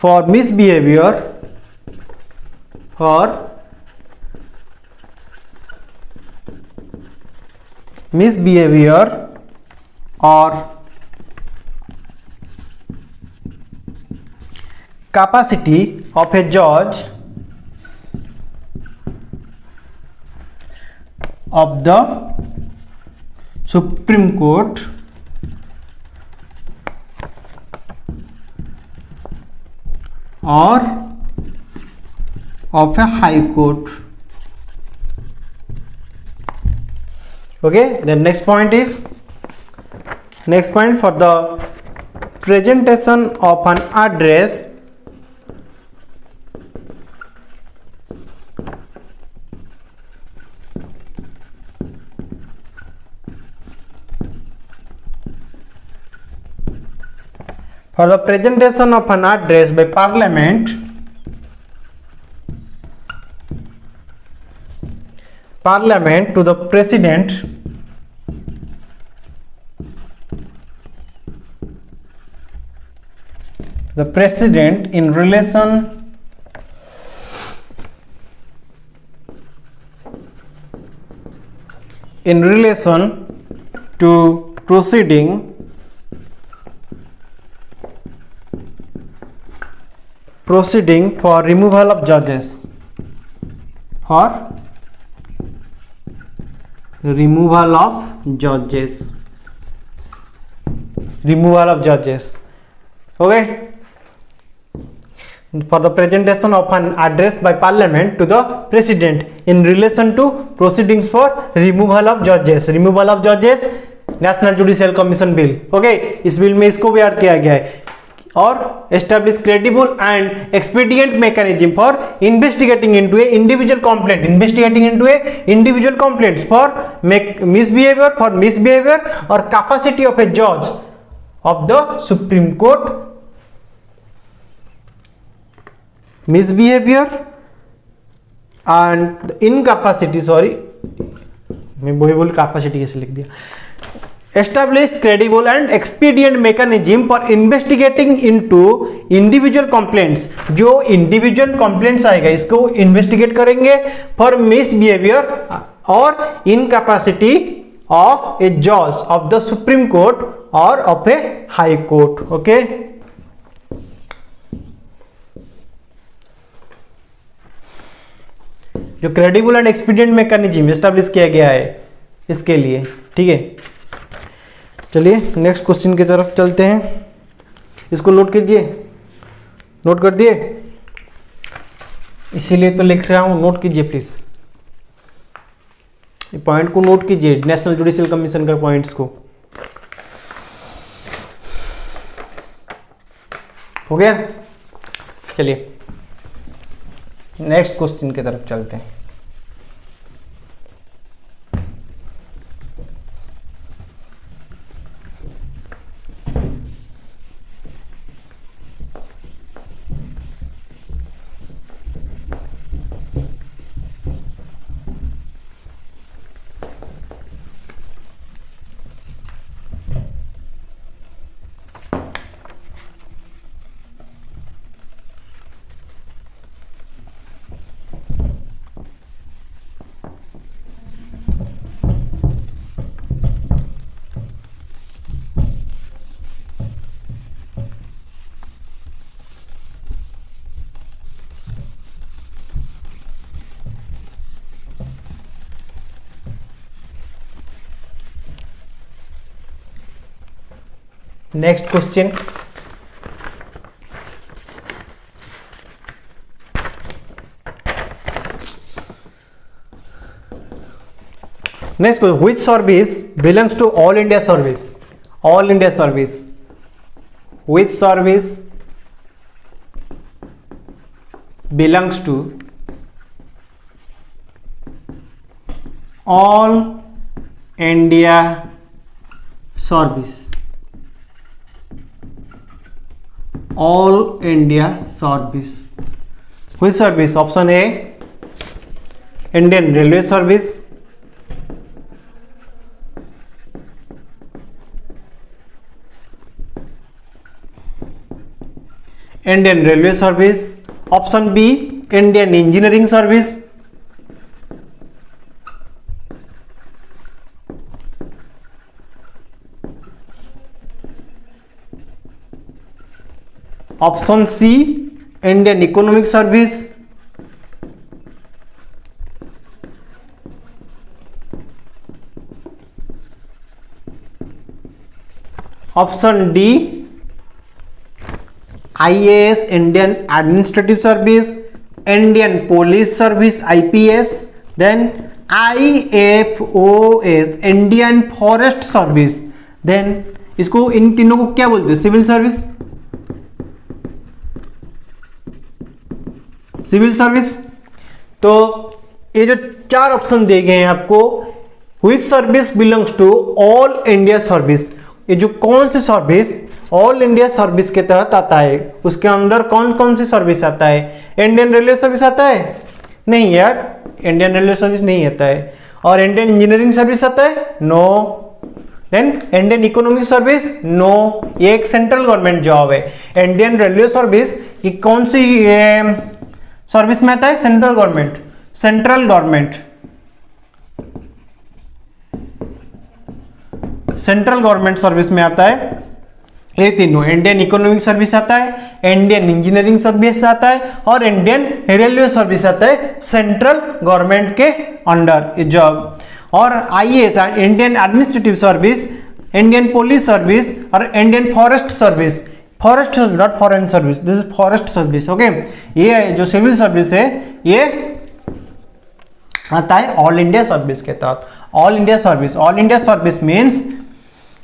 for misbehavior or capacity of a judge of the Supreme Court or of a High Court। Okay, the next point for the presentation of an address for the presentation of an address by parliament to the president in relation to proceeding for removal of judges, okay, for the presentation of an address by parliament to the president in relation to proceedings for removal of judges national judicial commission bill, okay, इस bill में इसको भी add किया गया है, और establish credible and expedient mechanism for investigating into a individual complaints for misbehaviour और capacity of a जज of the supreme court, misbehaviour and incapacity, sorry मैं वही बोल कैपेसिटी कैसे लिख दिया, establish credible and expedient mechanism for investigating into individual complaints, जो individual complaints आएगा इसको इन्वेस्टिगेट करेंगे फॉर मिसबिहेवियर और इनकैपेसिटी ऑफ ए जज ऑफ द सुप्रीम कोर्ट और of a high court, okay. जो credible and expedient mechanism establish किया गया है इसके लिए, ठीक है। चलिए नेक्स्ट क्वेश्चन की तरफ चलते हैं, इसको नोट कीजिए, नोट कर दिए, इसीलिए तो लिख रहा हूं, नोट कीजिए प्लीज, ये पॉइंट को नोट कीजिए, नेशनल जुडिशियल कमीशन का पॉइंट्स को, हो गया। चलिए नेक्स्ट क्वेश्चन की तरफ चलते हैं। Next question, next, which service belongs to all India service, which service belongs to all India service, all India service, which service, option A Indian railway service, option B Indian engineering service, option C Indian economic service, option D IAS Indian administrative service, Indian police service IPS, then IFoS Indian forest service, then इसको इन तीनों को क्या बोलते हैं, civil service, तो ये जो चार ऑप्शन दिए गए हैं आपको, which service belongs to all India service, ये जो कौन सी सर्विस ऑल इंडिया सर्विस के तहत आता है। उसके अंदर कौन कौन सी सर्विस आता है? इंडियन रेलवे सर्विस आता है? नहीं यार, इंडियन रेलवे सर्विस नहीं आता है। और इंडियन इंजीनियरिंग सर्विस आता है? No. Then Indian economic service? No. ये एक सेंट्रल गवर्नमेंट जॉब है। इंडियन रेलवे सर्विस ये कौन सी सर्विस में आता है? Central government, central government, central government service में आता है ये तीनों। इंडियन इकोनॉमिक सर्विस आता है, इंडियन इंजीनियरिंग सर्विस आता है और इंडियन रेलवे सर्विस आता है सेंट्रल गवर्नमेंट के अंडर जॉब। और IAS Indian administrative service, Indian police service और Indian forest service. Forest not foreign service, this is forest service. Okay, ये जो सिविल सर्विस है ये आता है ऑल इंडिया सर्विस के तहत। All India service, all India service means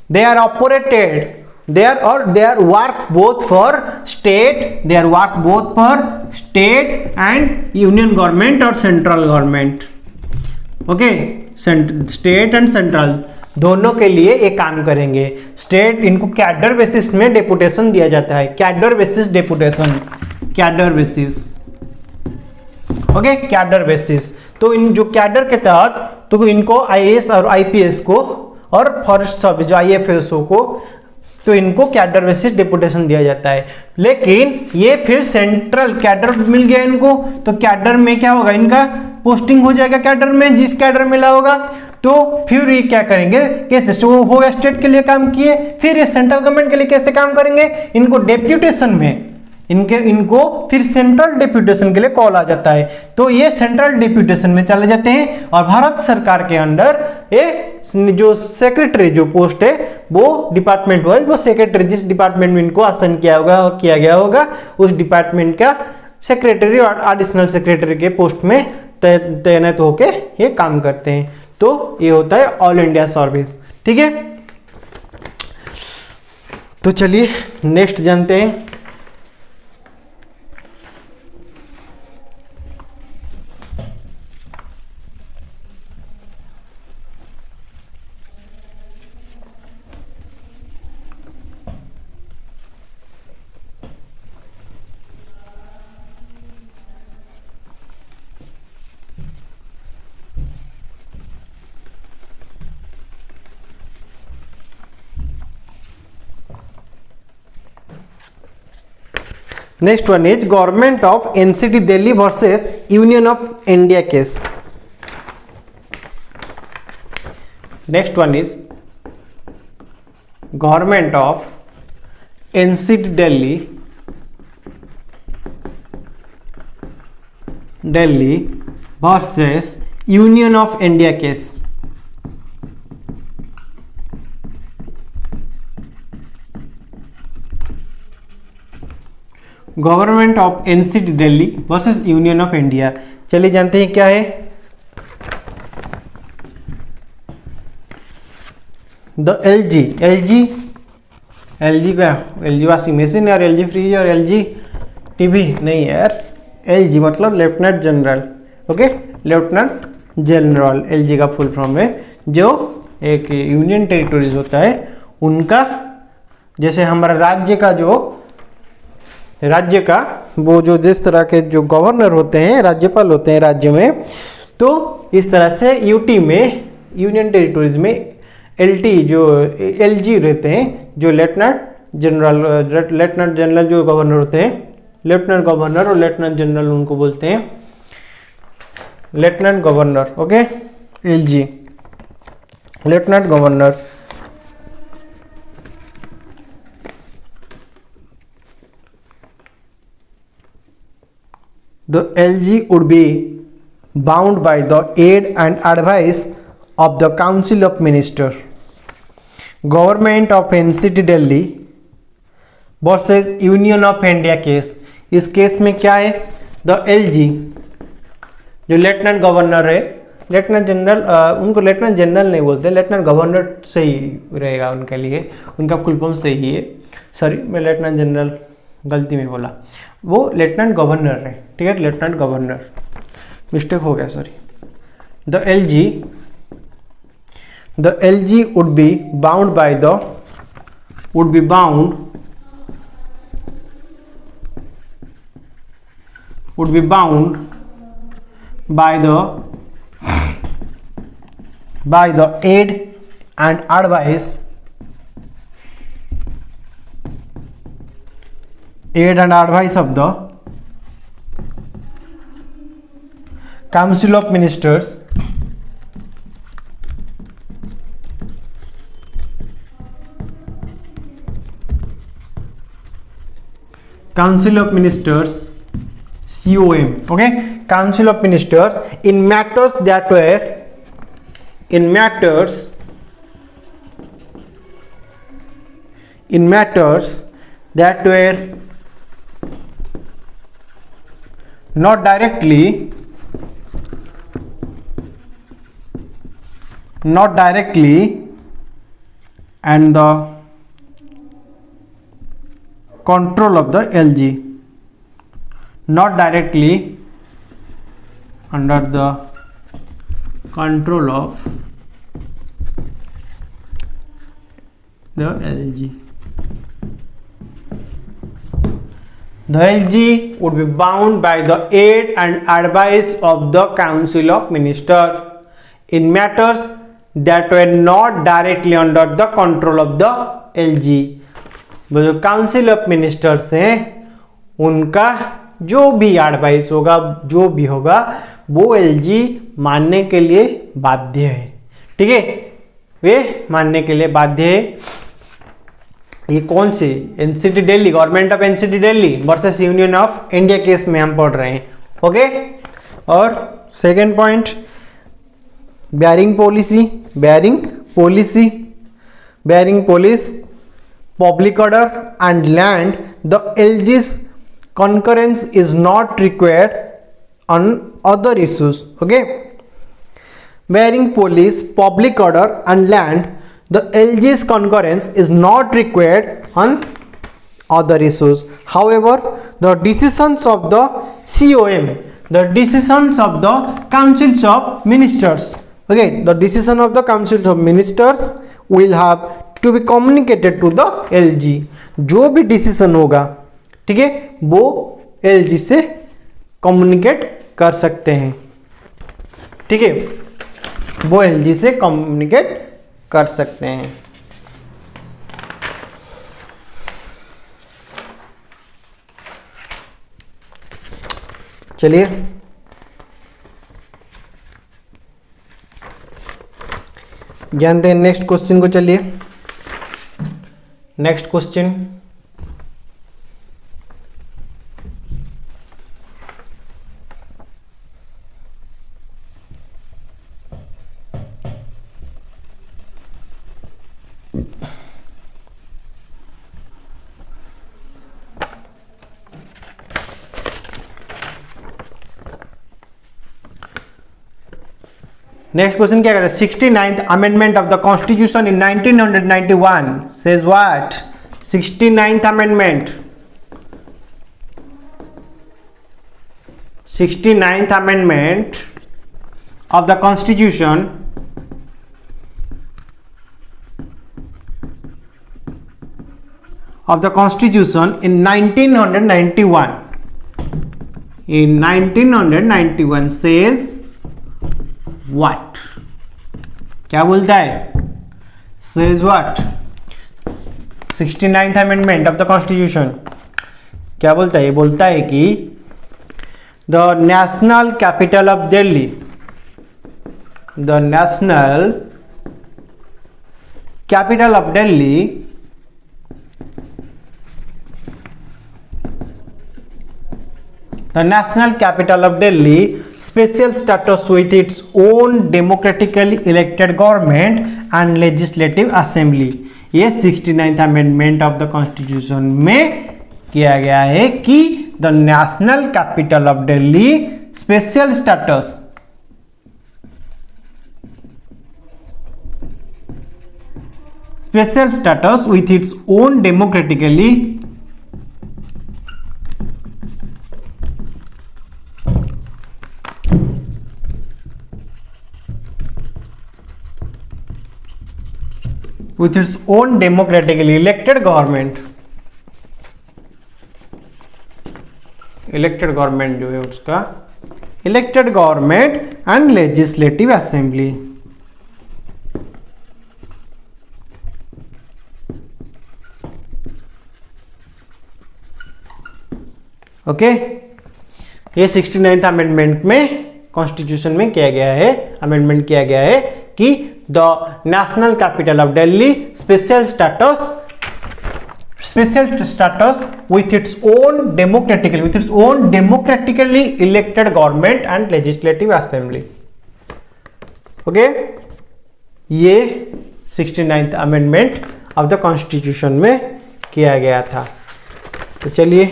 they are operated, they are work both for state, they are work both for state and union government or central government. Okay, state and central दोनों के लिए ये काम करेंगे। State इनको cadre basis में deputation दिया जाता है, cadre basis deputation, cadre basis. Okay, cadre basis. तो इन जो कैडर के तहत तो इनको आईएएस और आईपीएस को और फॉरेस्ट सर्विस जो आईएफएसओ को तो इनको कैडर बेसिस डेपुटेशन दिया जाता है। लेकिन ये फिर सेंट्रल कैडर मिल गया इनको, तो कैडर में क्या होगा? इनका पोस्टिंग हो जाएगा कैडर में, जिस कैडर मिला होगा। तो फिर ये क्या करेंगे कि सिस्टम हो गया, स्टेट के लिए काम किए, फिर ये सेंट्रल गवर्नमेंट के लिए कैसे काम करेंगे? इनको डेप्यूटेशन में इनको फिर सेंट्रल डेप्यूटेशन के लिए कॉल आ जाता है, तो ये सेंट्रल डेप्यूटेशन में चले जाते हैं। और भारत सरकार के अंडर ये जो सेक्रेटरी जो पोस्ट है वो डिपार्टमेंट वाइज वो सेक्रेटरी जिस डिपार्टमेंट में इनको आसन किया गया होगा उस डिपार्टमेंट का सेक्रेटरी और एडिशनल सेक्रेटरी के पोस्ट में तैनात होके ये काम करते हैं। तो ये होता है ऑल इंडिया सर्विस। ठीक है, तो चलिए नेक्स्ट जानते हैं। Next one is government of NCT Delhi versus union of India case. Next one is government of NCT Delhi versus union of India case. Government of NCT Delhi versus union of India. चलिए जानते हैं क्या है। द एलजी का LG washing machine और LG fridge और LG TV नहीं यार, एलजी मतलब lieutenant general. Okay, lieutenant general LG का फुल फॉर्म है। जो एक यूनियन टेरिटोरीज होता है उनका, जैसे हमारा राज्य का वो जो जिस तरह के जो गवर्नर होते हैं, राज्यपाल होते हैं राज्य में, तो इस तरह से यूटी में यूनियन टेरिटोरीज में एलटी जो एलजी रहते हैं, जो लेफ्टिनेंट जनरल जो गवर्नर होते हैं, लेफ्टिनेंट गवर्नर और लेफ्टिनेंट जनरल उनको बोलते हैं lieutenant governor. Okay, LG lieutenant governor. The LG would be bound by the aid and advice of the Council of Ministers. Government of NCT Delhi versus Union of India case. इस case में क्या है? The LG जो lieutenant governor है, lieutenant general, उनको lieutenant general नहीं बोलते, lieutenant governor सही रहेगा उनके लिए, उनका फुल फॉर्म सही है। सॉरी, मैं लेफ्टिनेंट जनरल गलती में बोला, वो लेफ्टिनेंट गवर्नर है। ठीक है, लेफ्टिनेंट गवर्नर, मिस्टेक हो गया, sorry. The LG would be bound would be bound by the aid and advice of the Council of Ministers COM. Okay, Council of Ministers in matters that were not directly and the control of the LG, not directly under the control of the LG. The LG would be bound by the aid and advice of the Council of Ministers in matters that were not directly under the control of the LG. वो जो council of ministers हैं उनका जो भी advice होगा, जो भी होगा, वो एलजी मानने के लिए बाध्य है। ठीक है, वे मानने के लिए बाध्य है। ये कौन से? NCT Delhi, government of NCT Delhi versus union of India case में हम पढ़ रहे हैं। ओके, और second point, bearing policy, public order and land, the LG's concurrence is not required on other issues. Okay, bearing police, public order and land, the LG's concurrence is not required on other issues. However, the decisions of the COM, the decisions of the councils of ministers, okay, the decision of the councils of ministers will have to be communicated to the LG. जो भी decision होगा, ठीक है, वो LG से communicate कर सकते हैं। ठीक है, वो LG से कम्युनिकेट कर सकते हैं। चलिए जानते हैं नेक्स्ट क्वेश्चन को। चलिए नेक्स्ट क्वेश्चन, नेक्स्ट क्वेश्चन क्या कहता है? 69th amendment of the constitution in 1991 says what? 69th amendment, 69th amendment of the constitution in 1991, in 1991 says what? क्या बोलता है? says what? 69th amendment of the constitution क्या बोलता है? ये बोलता है कि the national capital of Delhi, the national capital of Delhi the national capital of Delhi special status with its own democratically elected government and legislative assembly। ये 69th amendment of the constitution में किया गया है कि the national capital of Delhi special status with its own democratically elected government elected government जो है उसका, elected government and legislative assembly. Okay, ये 69th अमेंडमेंट में कॉन्स्टिट्यूशन में किया गया है, अमेंडमेंट किया गया है कि the national capital of Delhi special status with its own democratically elected government and legislative assembly। Okay, ये 69th amendment of the constitution में किया गया था। तो चलिए,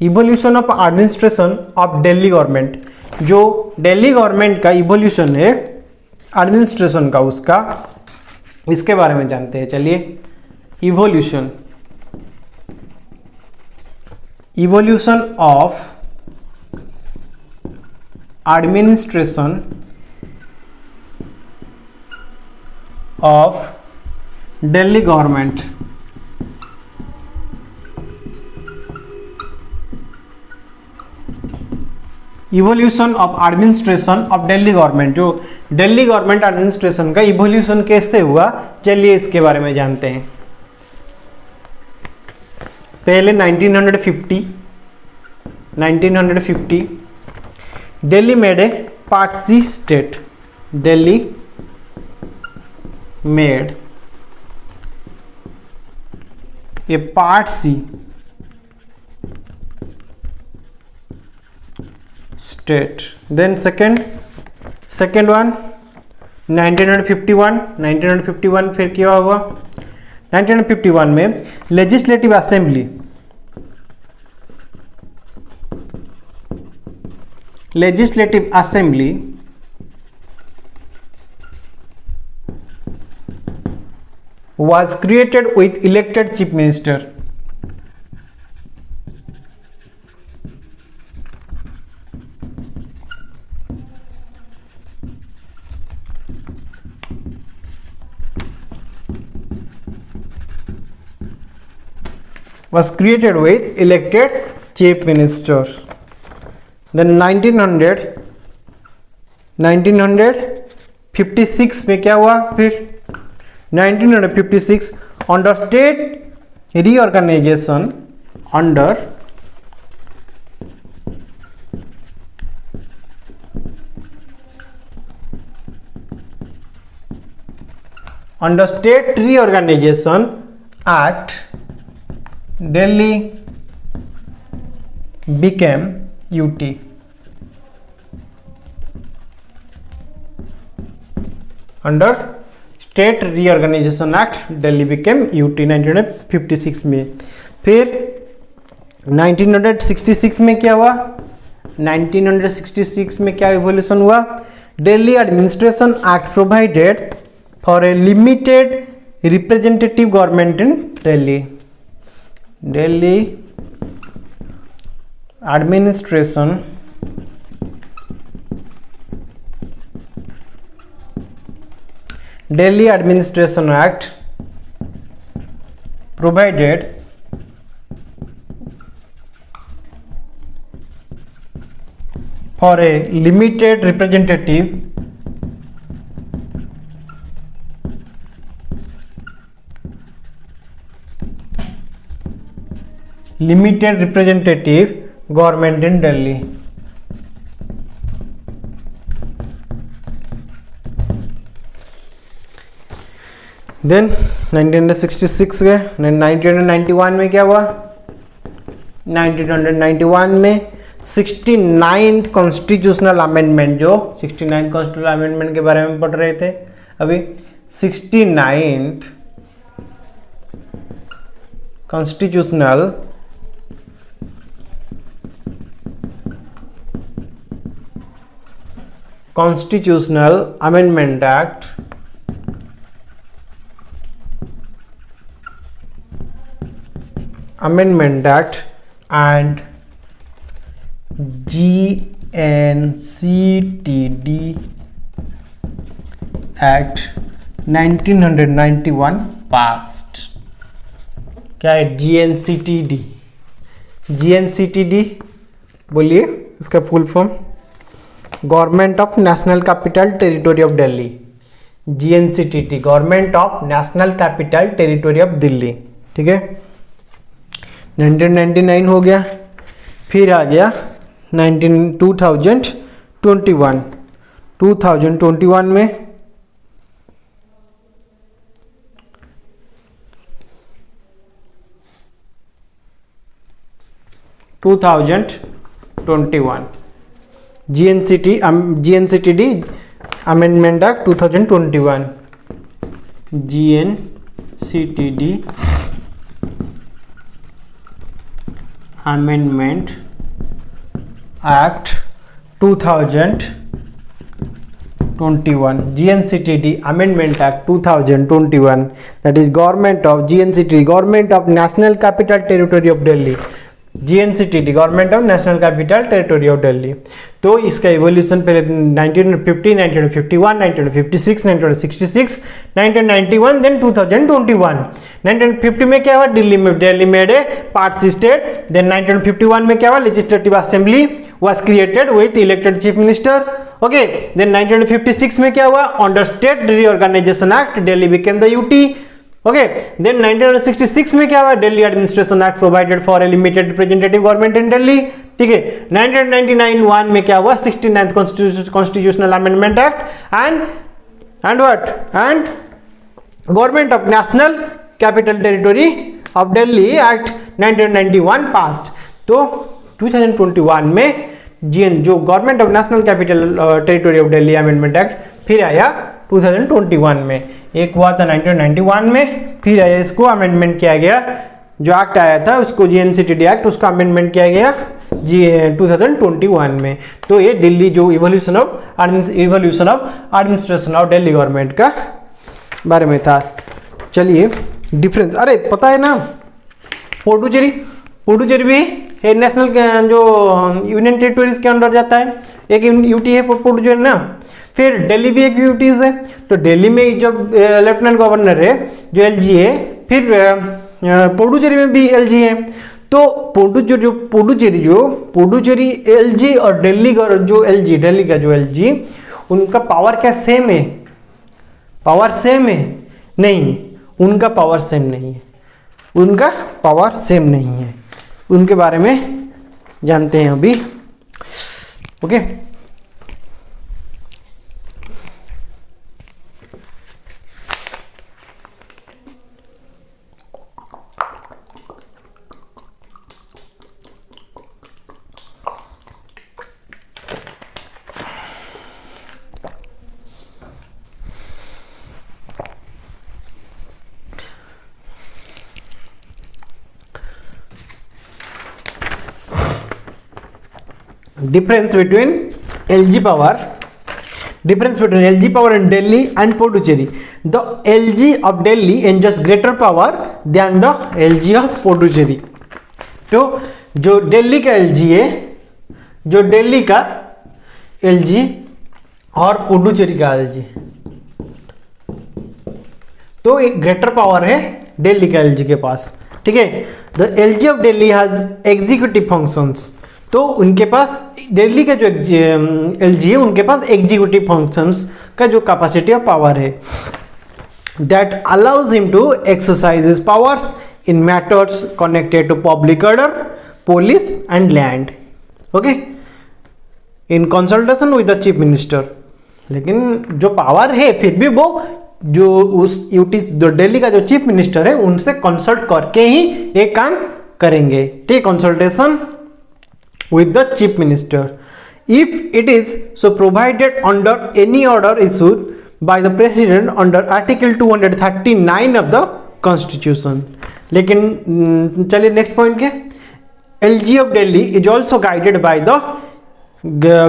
evolution of administration of Delhi government, जो दिल्ली गवर्नमेंट का इवोल्यूशन है एडमिनिस्ट्रेशन का, उसका इसके बारे में जानते हैं। चलिए, evolution of administration of Delhi government. Evolution of administration of Delhi government, जो दिल्ली गवर्नमेंट एडमिनिस्ट्रेशन का इवोल्यूशन कैसे हुआ, चलिए इसके बारे में जानते हैं। पहले 1950 Delhi made a part C state. Delhi made a part C state. Then second one 1951 फिर क्या हुआ, 1951 में legislative assembly was created with elected chief minister। was created with elected chief minister। Then 1956 में क्या हुआ, फिर 1956 under state reorganisation, under state reorganisation act, Delhi became UT। Under state reorganisation act Delhi became UT 1956 में। फिर 1966 में क्या हुआ, 1966 में क्या इवोल्यूशन हुआ, Delhi administration act provided for a limited representative government in Delhi. Delhi administration act provided for a limited representative government in Delhi. Then 1966 गए, 1991 में क्या हुआ, 1991 में 69th कॉन्स्टिट्यूशनल अमेंडमेंट, जो 69th कॉन्स्टिट्यूशनल अमेंडमेंट के बारे में पढ़ रहे थे अभी, 69th constitutional amendment act and GNCTD act 1991 passed. क्या है GNCTD? GNCTD बोलिए इसका full form, government of national capital territory of Delhi. GNCTD government of national capital territory of Delhi. ठीक है, 1999 हो गया। फिर आ गया 2021 2021 में 2021 GNCTD amendment act 2021 GNCTD amendment act 2021 GNCTD Amendment Act 2021, that is government of GNCTD government of National Capital Territory of Delhi। GNCTD government of national capital territory of Delhi. तो इसका evolution पहले 1950, 1951, 1956, 1966, 1991, देन 2021। 1950 में क्या हुआ, Delhi made a parts state. Then 1951 में क्या हुआ, legislative assembly was created with elected chief minister। okay, then 1956 में क्या हुआ, under state reorganization act Delhi became the UT। okay, then 1966 में क्या हुआ, Delhi administration act provided for a limited representative government in Delhi। ठीक है, 1999 में क्या हुआ, 69th constitutional amendment act and what and government of national capital territory of Delhi act 1991 passed। तो 2021 में जो government of national capital territory of Delhi amendment act फिर आया 2021 में। एक हुआ था 1991 में, फिर आया इसको अमेंडमेंट किया गया, जो एक्ट आया था उसको GNCTD एक्ट, उसका अमेंडमेंट किया गया 2021 में। तो ये दिल्ली जो evolution of administration of Delhi government का बारे में था। चलिए डिफरेंस, अरे पता है ना, पुडुचेरी भी नेशनल जो यूनियन टेरिटोरीज के अंडर जाता है, एक यूटी है पुडुचेरी ना। फिर दिल्ली भी एक यूटीज है। तो दिल्ली में जब लेफ्टिनेंट गवर्नर है जो LG है, फिर पुडुचेरी में भी LG है। तो पुडुचेरी LG और दिल्ली का जो LG उनका पावर क्या सेम है? पावर सेम है? नहीं, उनका पावर सेम नहीं है, उनका पावर सेम नहीं है। उनके बारे में जानते हैं अभी। Okay, difference between LG power in Delhi and Puducherry। The LG of Delhi enjoys greater power than the LG of Puducherry। तो जो दिल्ली का LG है, जो दिल्ली का LG और पुडुचेरी का LG, तो एक ग्रेटर पावर है दिल्ली का LG के पास। ठीक है, the LG of Delhi has executive functions. तो उनके पास दिल्ली का जो LG है, उनके पास एग्जीक्यूटिव फंक्शंस का जो कैपेसिटी ऑफ पावर है, that allows him to exercise his powers in matters connected to public order, police and land. Okay, in consultation with the chief minister. लेकिन जो पावर है फिर भी वो जो उस यूटी जो दिल्ली का जो चीफ मिनिस्टर है उनसे कंसल्ट करके ही ये काम करेंगे। ठीक, consultation with the chief minister if it is so provided under any order issued by the president under article 239 of the constitution। लेकिन चलिए नेक्स्ट पॉइंट के, LG of Delhi is also guided by the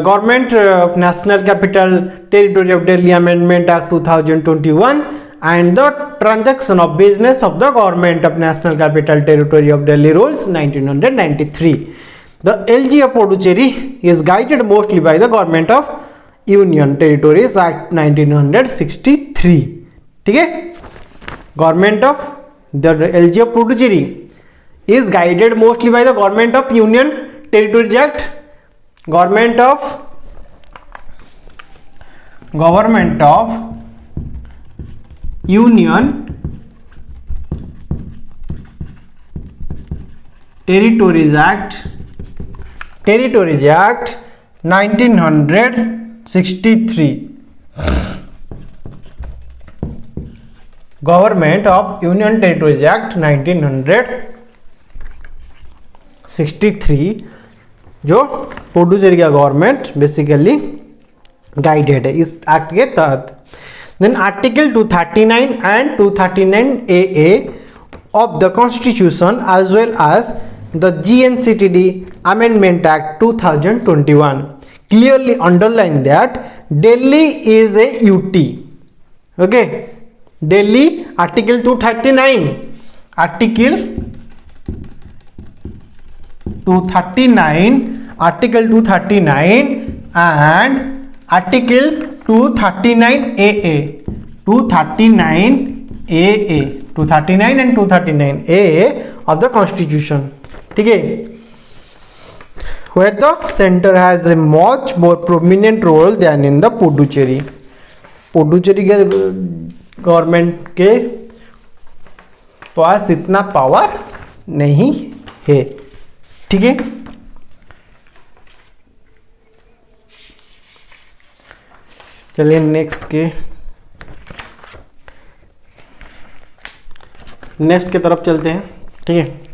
government of national capital territory of Delhi amendment act 2021 and the transaction of business of the government of national capital territory of Delhi rules 1993। The LG of Puducherry is guided mostly by the Government of Union Territories Act 1963। ठीक है, Government of the LG of Puducherry is guided mostly by the government of union territories act, government of union territories act 1963, government of union territories act 1963 जो पुडुचेरी का government basically guided है इस act के तहत। Then article 239 and 239 AA of the Constitution as well as the GNCTD Amendment Act 2021 clearly underline that Delhi is a UT. Okay, Delhi Article 239 and Article 239 AA 239 and 239 AA of the Constitution, ठीक है, where the center has a much more prominent role than in the Puducherry के government के पास इतना power नहीं है, ठीक है। चलिए नेक्स्ट की तरफ चलते हैं, ठीक है।